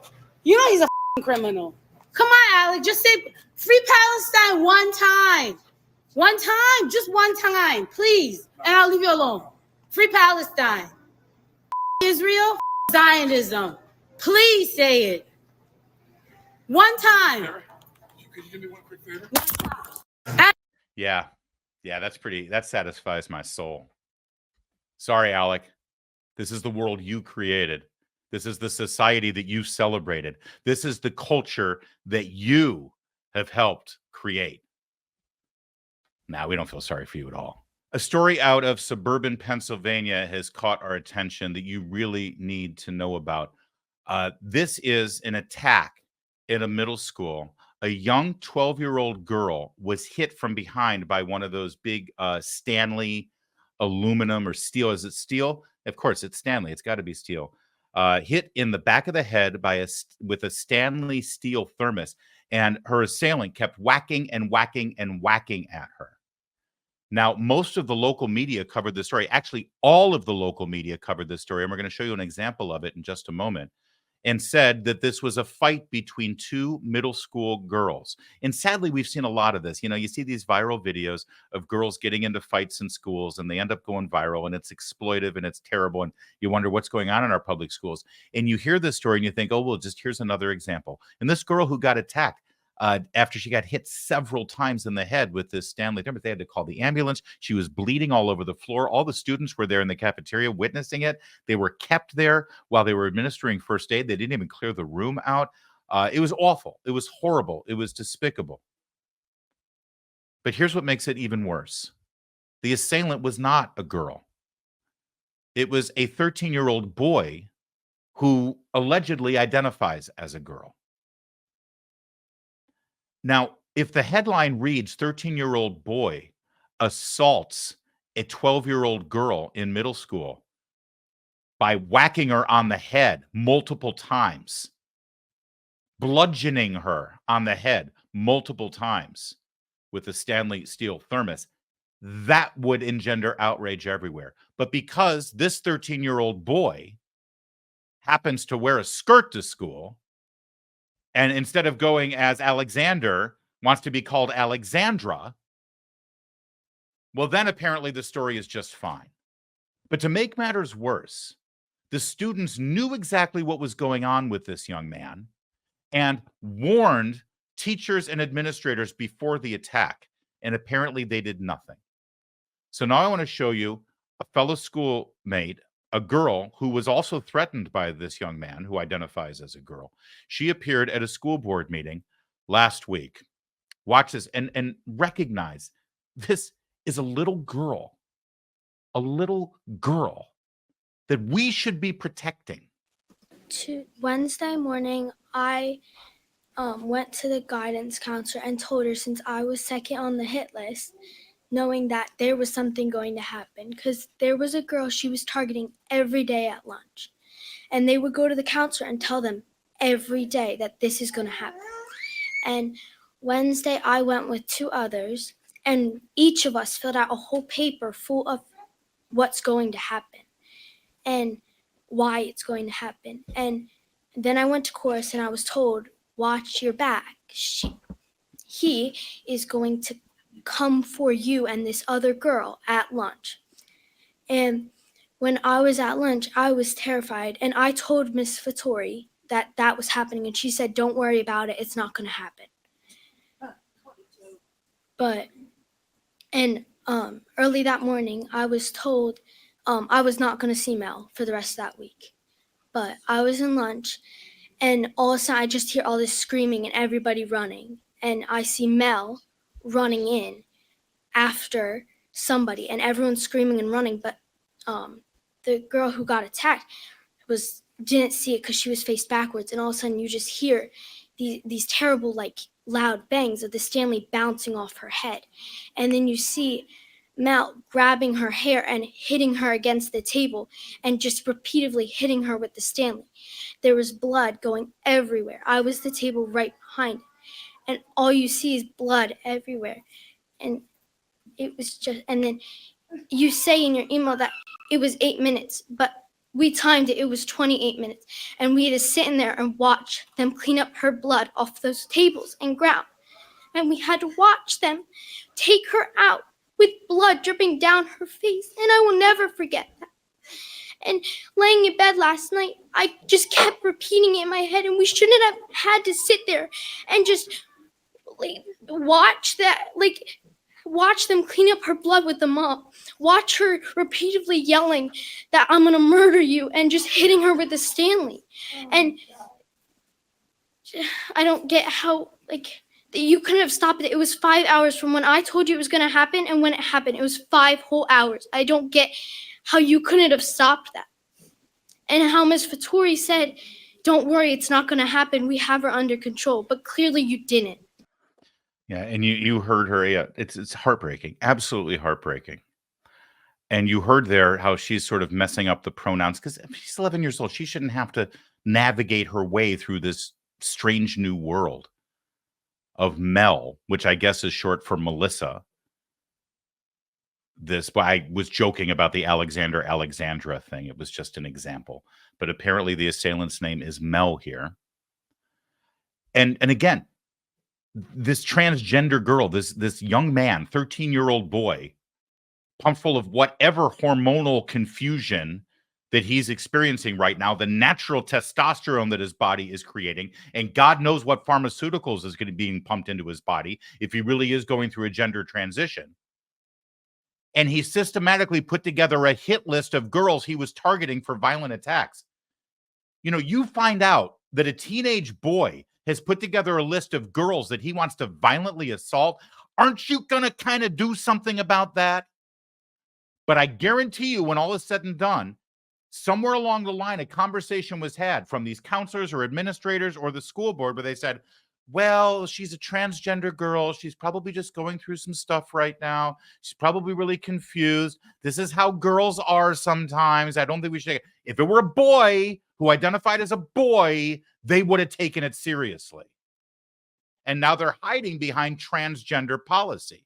You know he's a criminal. Come on, Alec. Just say free Palestine one time. One time. Just one time, please. And I'll leave you alone. Free Palestine. Israel. Zionism. Please say it. One time. Could you do me one quick favor? Yeah. Yeah, that satisfies my soul. Sorry, Alec. This is the world you created. This is the society that you celebrated. This is the culture that you have helped create. Now, we don't feel sorry for you at all. A story out of suburban Pennsylvania has caught our attention that you really need to know about. This is an attack in a middle school. A young 12-year-old girl was hit from behind by one of those big Stanley aluminum or steel. Is it steel? Of course, it's Stanley. It's got to be steel. Hit in the back of the head with a Stanley steel thermos, and her assailant kept whacking and whacking and whacking at her. Now, most of the local media covered this story. Actually, all of the local media covered this story, and we're going to show you an example of it in just a moment, and said that this was a fight between two middle school girls. And sadly, we've seen a lot of this. You know, you see these viral videos of girls getting into fights in schools, and they end up going viral, and it's exploitive and it's terrible, and you wonder what's going on in our public schools. And you hear this story and you think, oh, well, just here's another example. And this girl who got attacked, after she got hit several times in the head with this Stanley thermos, they had to call the ambulance. She was bleeding all over the floor. All the students were there in the cafeteria witnessing it. They were kept there while they were administering first aid. They didn't even clear the room out. It was awful. It was horrible. It was despicable. But here's what makes it even worse. The assailant was not a girl. It was a 13-year-old boy who allegedly identifies as a girl. Now, if the headline reads 13-year-old boy assaults a 12-year-old girl in middle school by whacking her on the head multiple times, bludgeoning her on the head multiple times with a Stanley steel thermos, that would engender outrage everywhere. But because this 13-year-old boy happens to wear a skirt to school, and instead of going as Alexander, wants to be called Alexandra, well, then apparently the story is just fine. But to make matters worse, the students knew exactly what was going on with this young man and warned teachers and administrators before the attack, and apparently they did nothing. So now I want to show you a fellow schoolmate, a girl who was also threatened by this young man who identifies as a girl. She appeared at a school board meeting last week. Watch this and recognize this is a little girl that we should be protecting. Wednesday morning, I went to the guidance counselor and told her, since I was second on the hit list, knowing that there was something going to happen, because there was a girl she was targeting every day at lunch, and they would go to the counselor and tell them every day that this is going to happen. And Wednesday I went with two others, and each of us filled out a whole paper full of what's going to happen and why it's going to happen. And then I went to course and I was told, watch your back. He is going to come for you and this other girl at lunch. And when I was at lunch, I was terrified, and I told Miss Fattori that that was happening, and she said, don't worry about it, it's not going to happen. But early that morning, I was told I was not going to see Mel for the rest of that week. But I was in lunch, and all of a sudden I just hear all this screaming and everybody running, and I see Mel running in after somebody, and everyone's screaming and running, but the girl who got attacked didn't see it because she was faced backwards, and all of a sudden you just hear these terrible, like, loud bangs of the Stanley bouncing off her head, and then you see Mel grabbing her hair and hitting her against the table and just repeatedly hitting her with the Stanley. There was blood going everywhere. I was the table right behind it, and all you see is blood everywhere. And it was just, and then you say in your email that it was 8 minutes, but we timed it. It was 28 minutes. And we had to sit in there and watch them clean up her blood off those tables and ground. And we had to watch them take her out with blood dripping down her face. And I will never forget that. And laying in bed last night, I just kept repeating it in my head, and we shouldn't have had to sit there and just like watch them clean up her blood with the mop, watch her repeatedly yelling that I'm gonna murder you and just hitting her with a Stanley. And I don't get how you couldn't have stopped it. It was 5 hours from when I told you it was gonna happen and when it happened. It was 5 whole hours. I don't get how you couldn't have stopped that. And how Ms. Fattori said, don't worry, it's not gonna happen. We have her under control. But clearly you didn't. Yeah, and you heard her. Yeah, it's heartbreaking, absolutely heartbreaking. And you heard there how she's sort of messing up the pronouns because she's 11 years old. She shouldn't have to navigate her way through this strange new world of Mel, which I guess is short for Melissa. But I was joking about the Alexandra thing. It was just an example. But apparently the assailant's name is Mel here. And again, this transgender girl, this young man, 13-year-old boy, pumped full of whatever hormonal confusion that he's experiencing right now, the natural testosterone that his body is creating, and God knows what pharmaceuticals is going to be being pumped into his body if he really is going through a gender transition. And he systematically put together a hit list of girls he was targeting for violent attacks. You know, you find out that a teenage boy has put together a list of girls that he wants to violently assault. Aren't you going to kind of do something about that? But I guarantee you, when all is said and done, somewhere along the line, a conversation was had from these counselors or administrators or the school board where they said, well, she's a transgender girl. She's probably just going through some stuff right now. She's probably really confused. This is how girls are sometimes. I don't think we should. If it were a boy who identified as a boy, they would have taken it seriously. And now they're hiding behind transgender policy.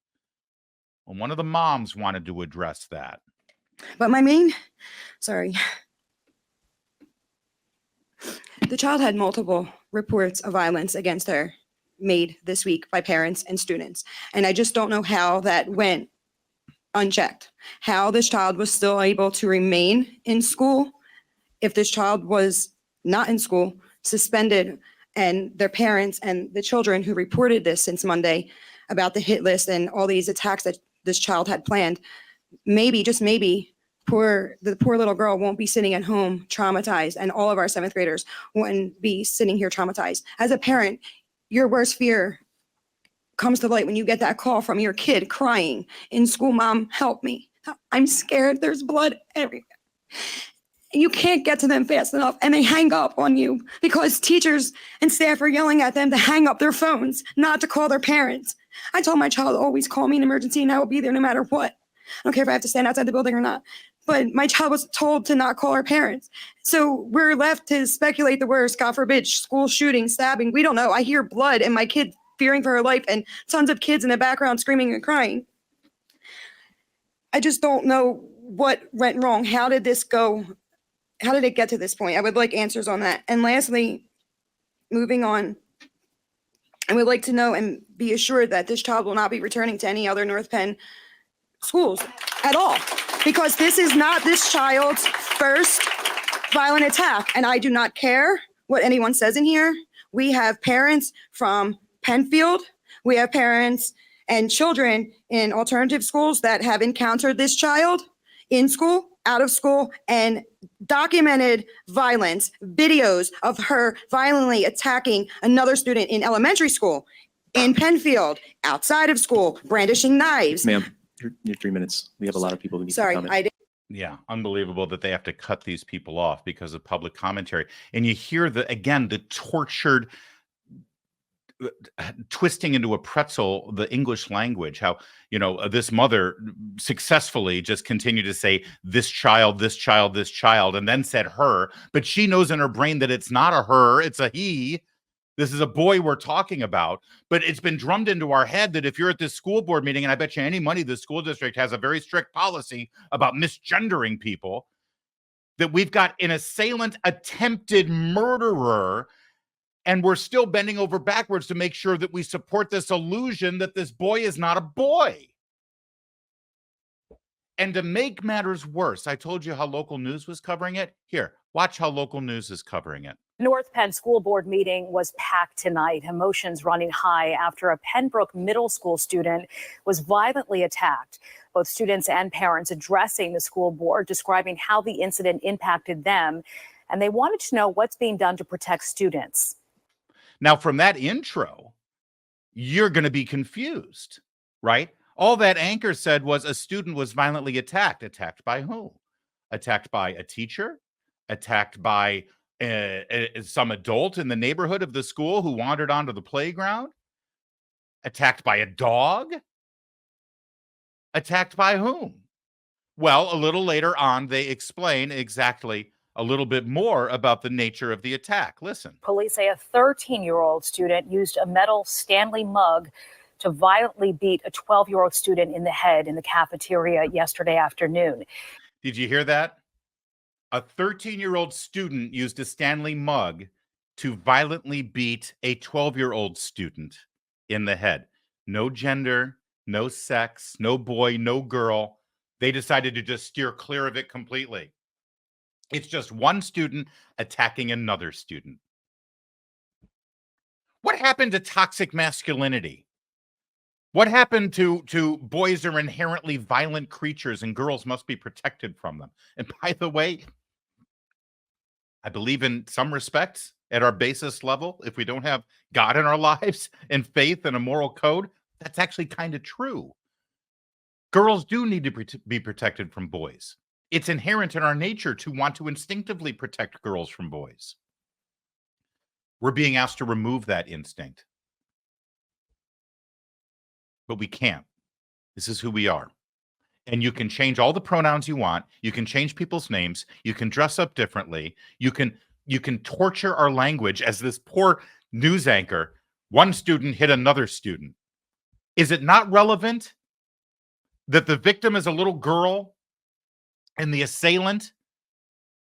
Well, one of the moms wanted to address that. But the child had multiple reports of violence against her made this week by parents and students. And I just don't know how that went unchecked, how this child was still able to remain in school if this child was not in school, suspended, and their parents and the children who reported this since Monday about the hit list and all these attacks that this child had planned, maybe, just maybe, the poor little girl won't be sitting at home traumatized, and all of our 7th graders wouldn't be sitting here traumatized. As a parent, your worst fear comes to light when you get that call from your kid crying in school, Mom, help me. I'm scared. There's blood everywhere. You can't get to them fast enough, and they hang up on you because teachers and staff are yelling at them to hang up their phones, not to call their parents. I told my child, always call me an emergency, and I will be there no matter what. I don't care if I have to stand outside the building or not. But my child was told to not call her parents. So we're left to speculate the worst. God forbid, school shooting, stabbing. We don't know. I hear blood and my kid fearing for her life and tons of kids in the background screaming and crying. I just don't know what went wrong. How did this go? How did it get to this point? I would like answers on that. And lastly, moving on, I would like to know and be assured that this child will not be returning to any other North Penn schools at all, because this is not this child's first violent attack. And I do not care what anyone says in here. We have parents from Penfield. We have parents and children in alternative schools that have encountered this child in school, out of school, and documented violence, videos of her violently attacking another student in elementary school, in Penfield, outside of school, brandishing knives. Ma'am, your 3 minutes. We have a lot of people who need to comment. Yeah, unbelievable that they have to cut these people off because of public commentary. And you hear the tortured twisting into a pretzel the English language, how, you know, this mother successfully just continued to say this child, this child, this child, and then said her, but she knows in her brain that it's not a her, it's a he. This is a boy we're talking about, but it's been drummed into our head that if you're at this school board meeting, and I bet you any money the school district has a very strict policy about misgendering people, that we've got an assailant attempted murderer, and we're still bending over backwards to make sure that we support this illusion that this boy is not a boy. And to make matters worse, I told you how local news was covering it. Here, watch how local news is covering it. North Penn School Board meeting was packed tonight, emotions running high after a Pembroke middle school student was violently attacked. Both students and parents addressing the school board, describing how the incident impacted them, and they wanted to know what's being done to protect students. Now, from that intro, you're going to be confused, right? All that anchor said was a student was violently attacked. Attacked by whom? Attacked by a teacher? Attacked by some adult in the neighborhood of the school who wandered onto the playground? Attacked by a dog? Attacked by whom? Well, a little later on, they explain exactly a little bit more about the nature of the attack. Listen. Police say a 13-year-old student used a metal Stanley mug to violently beat a 12-year-old student in the head in the cafeteria yesterday afternoon. Did you hear that? A 13-year-old student used a Stanley mug to violently beat a 12-year-old student in the head. No gender, no sex, no boy, no girl. They decided to just steer clear of it completely. It's just one student attacking another student. What happened to toxic masculinity? What happened to boys are inherently violent creatures and girls must be protected from them? And by the way, I believe in some respects at our basis level, if we don't have God in our lives and faith and a moral code, that's actually kind of true. Girls do need to be protected from boys. It's inherent in our nature to want to instinctively protect girls from boys. We're being asked to remove that instinct. But we can't. This is who we are. And you can change all the pronouns you want. You can change people's names. You can dress up differently. You can torture our language as this poor news anchor. One student hit another student. Is it not relevant that the victim is a little girl and the assailant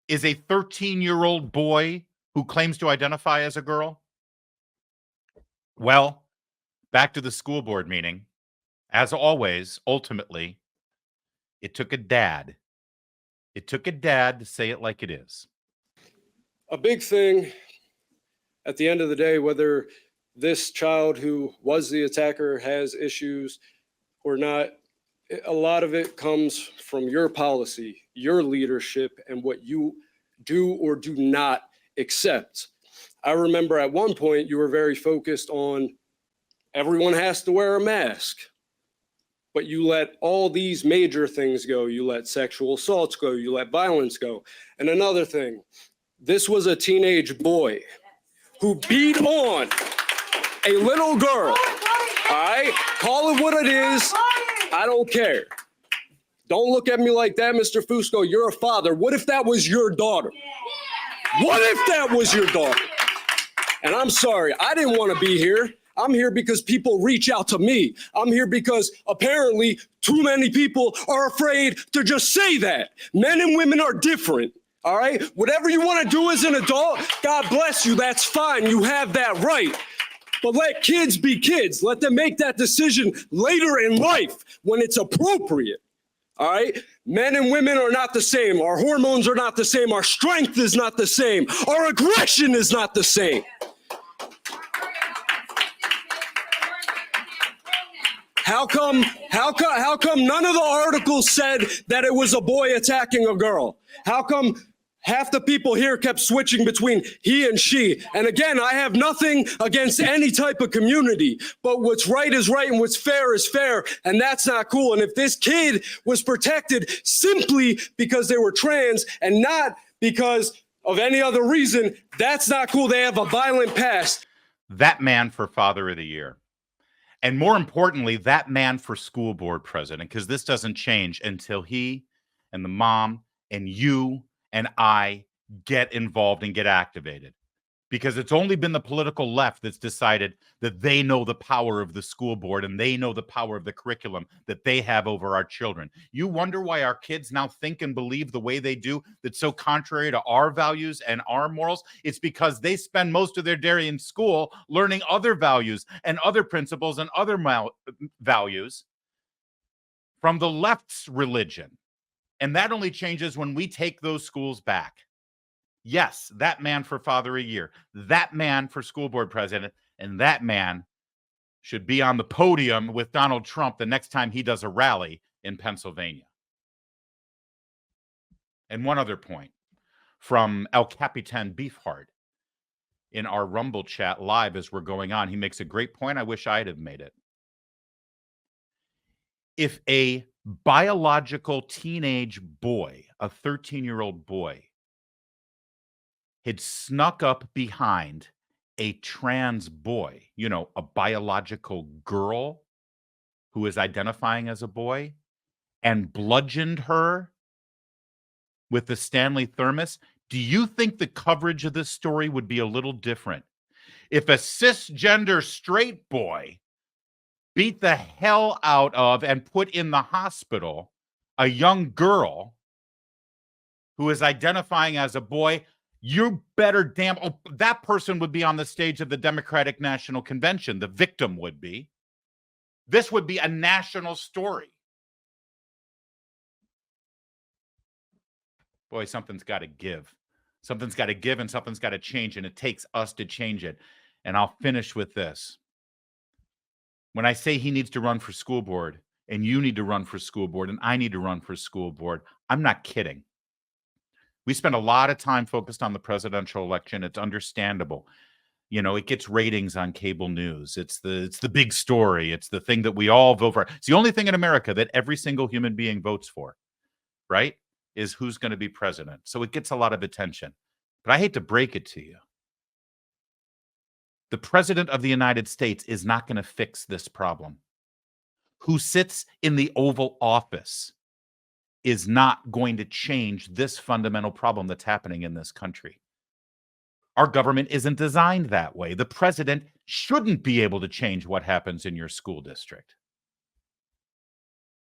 is a 13-year-old boy who claims to identify as a girl? Well, back to the school board meeting. As always, ultimately, it took a dad. It took a dad to say it like it is. A big thing at the end of the day, whether this child who was the attacker has issues or not, a lot of it comes from your policy, your leadership, and what you do or do not accept. I remember at one point you were very focused on everyone has to wear a mask. But you let all these major things go. You let sexual assaults go. You let violence go. And another thing, this was a teenage boy who beat on a little girl. All right? Call it what it is. I don't care. Don't look at me like that, Mr. Fusco. You're a father. What if that was your daughter? What if that was your daughter? And I'm sorry, I didn't want to be here. I'm here because people reach out to me. I'm here because apparently too many people are afraid to just say that. Men and women are different, all right? Whatever you want to do as an adult, God bless you, that's fine. You have that right. But let kids be kids. Let them make that decision later in life when it's appropriate, all right? Men and women are not the same. Our hormones are not the same. Our strength is not the same. Our aggression is not the same. How come none of the articles said that it was a boy attacking a girl? How come half the people here kept switching between he and she? And again, I have nothing against any type of community, but what's right is right and what's fair is fair, and that's not cool. And if this kid was protected simply because they were trans and not because of any other reason, that's not cool. They have a violent past. That man for Father of the Year. And more importantly, that man for school board president, because this doesn't change until he and the mom and you and I get involved and get activated. Because it's only been the political left that's decided that they know the power of the school board and they know the power of the curriculum that they have over our children. You wonder why our kids now think and believe the way they do that's so contrary to our values and our morals? It's because they spend most of their day in school learning other values and other principles and other values from the left's religion. And that only changes when we take those schools back. Yes, that man for Father a Year, that man for school board president, and that man should be on the podium with Donald Trump the next time he does a rally in Pennsylvania. And one other point from El Capitan Beefheart in our Rumble chat live as we're going on. He makes a great point. I wish I'd have made it. If a biological teenage boy, a 13-year-old boy, had snuck up behind a trans boy, you know, a biological girl who is identifying as a boy, and bludgeoned her with the Stanley thermos, do you think the coverage of this story would be a little different? If a cisgender straight boy beat the hell out of and put in the hospital a young girl who is identifying as a boy, you better that person would be on the stage of the Democratic National Convention. The victim would be. This would be a national story. Boy, something's got to give. Something's got to give and something's got to change, and it takes us to change it. And I'll finish with this. When I say he needs to run for school board, and you need to run for school board, and I need to run for school board, I'm not kidding. We spend a lot of time focused on the presidential election. It's understandable. You know, it gets ratings on cable news. It's the big story. It's the thing that we all vote for. It's the only thing in America that every single human being votes for, right? Is who's going to be president. So it gets a lot of attention. But I hate to break it to you. The president of the United States is not going to fix this problem. Who sits in the Oval Office is not going to change this fundamental problem that's happening in this country. Our government isn't designed that way. The president shouldn't be able to change what happens in your school district.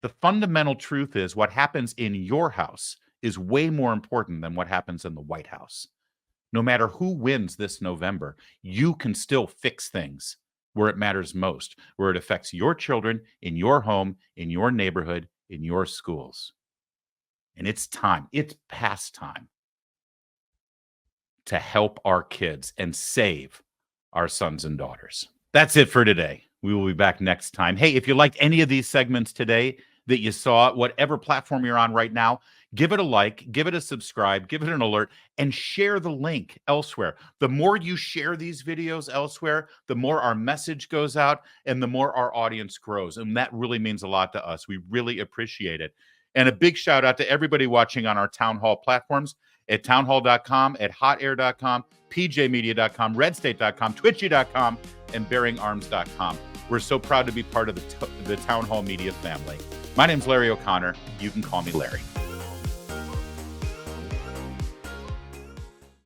The fundamental truth is what happens in your house is way more important than what happens in the White House. No matter who wins this November, you can still fix things where it matters most, where it affects your children, in your home, in your neighborhood, in your schools. And it's time, it's past time to help our kids and save our sons and daughters. That's it for today. We will be back next time. Hey, if you liked any of these segments today that you saw, whatever platform you're on right now, give it a like, give it a subscribe, give it an alert, and share the link elsewhere. The more you share these videos elsewhere, the more our message goes out and the more our audience grows. And that really means a lot to us. We really appreciate it. And a big shout out to everybody watching on our Town Hall platforms at townhall.com, at hotair.com, pjmedia.com, redstate.com, twitchy.com, and bearingarms.com. We're so proud to be part of the Town Hall Media family. My name's Larry O'Connor. You can call me Larry.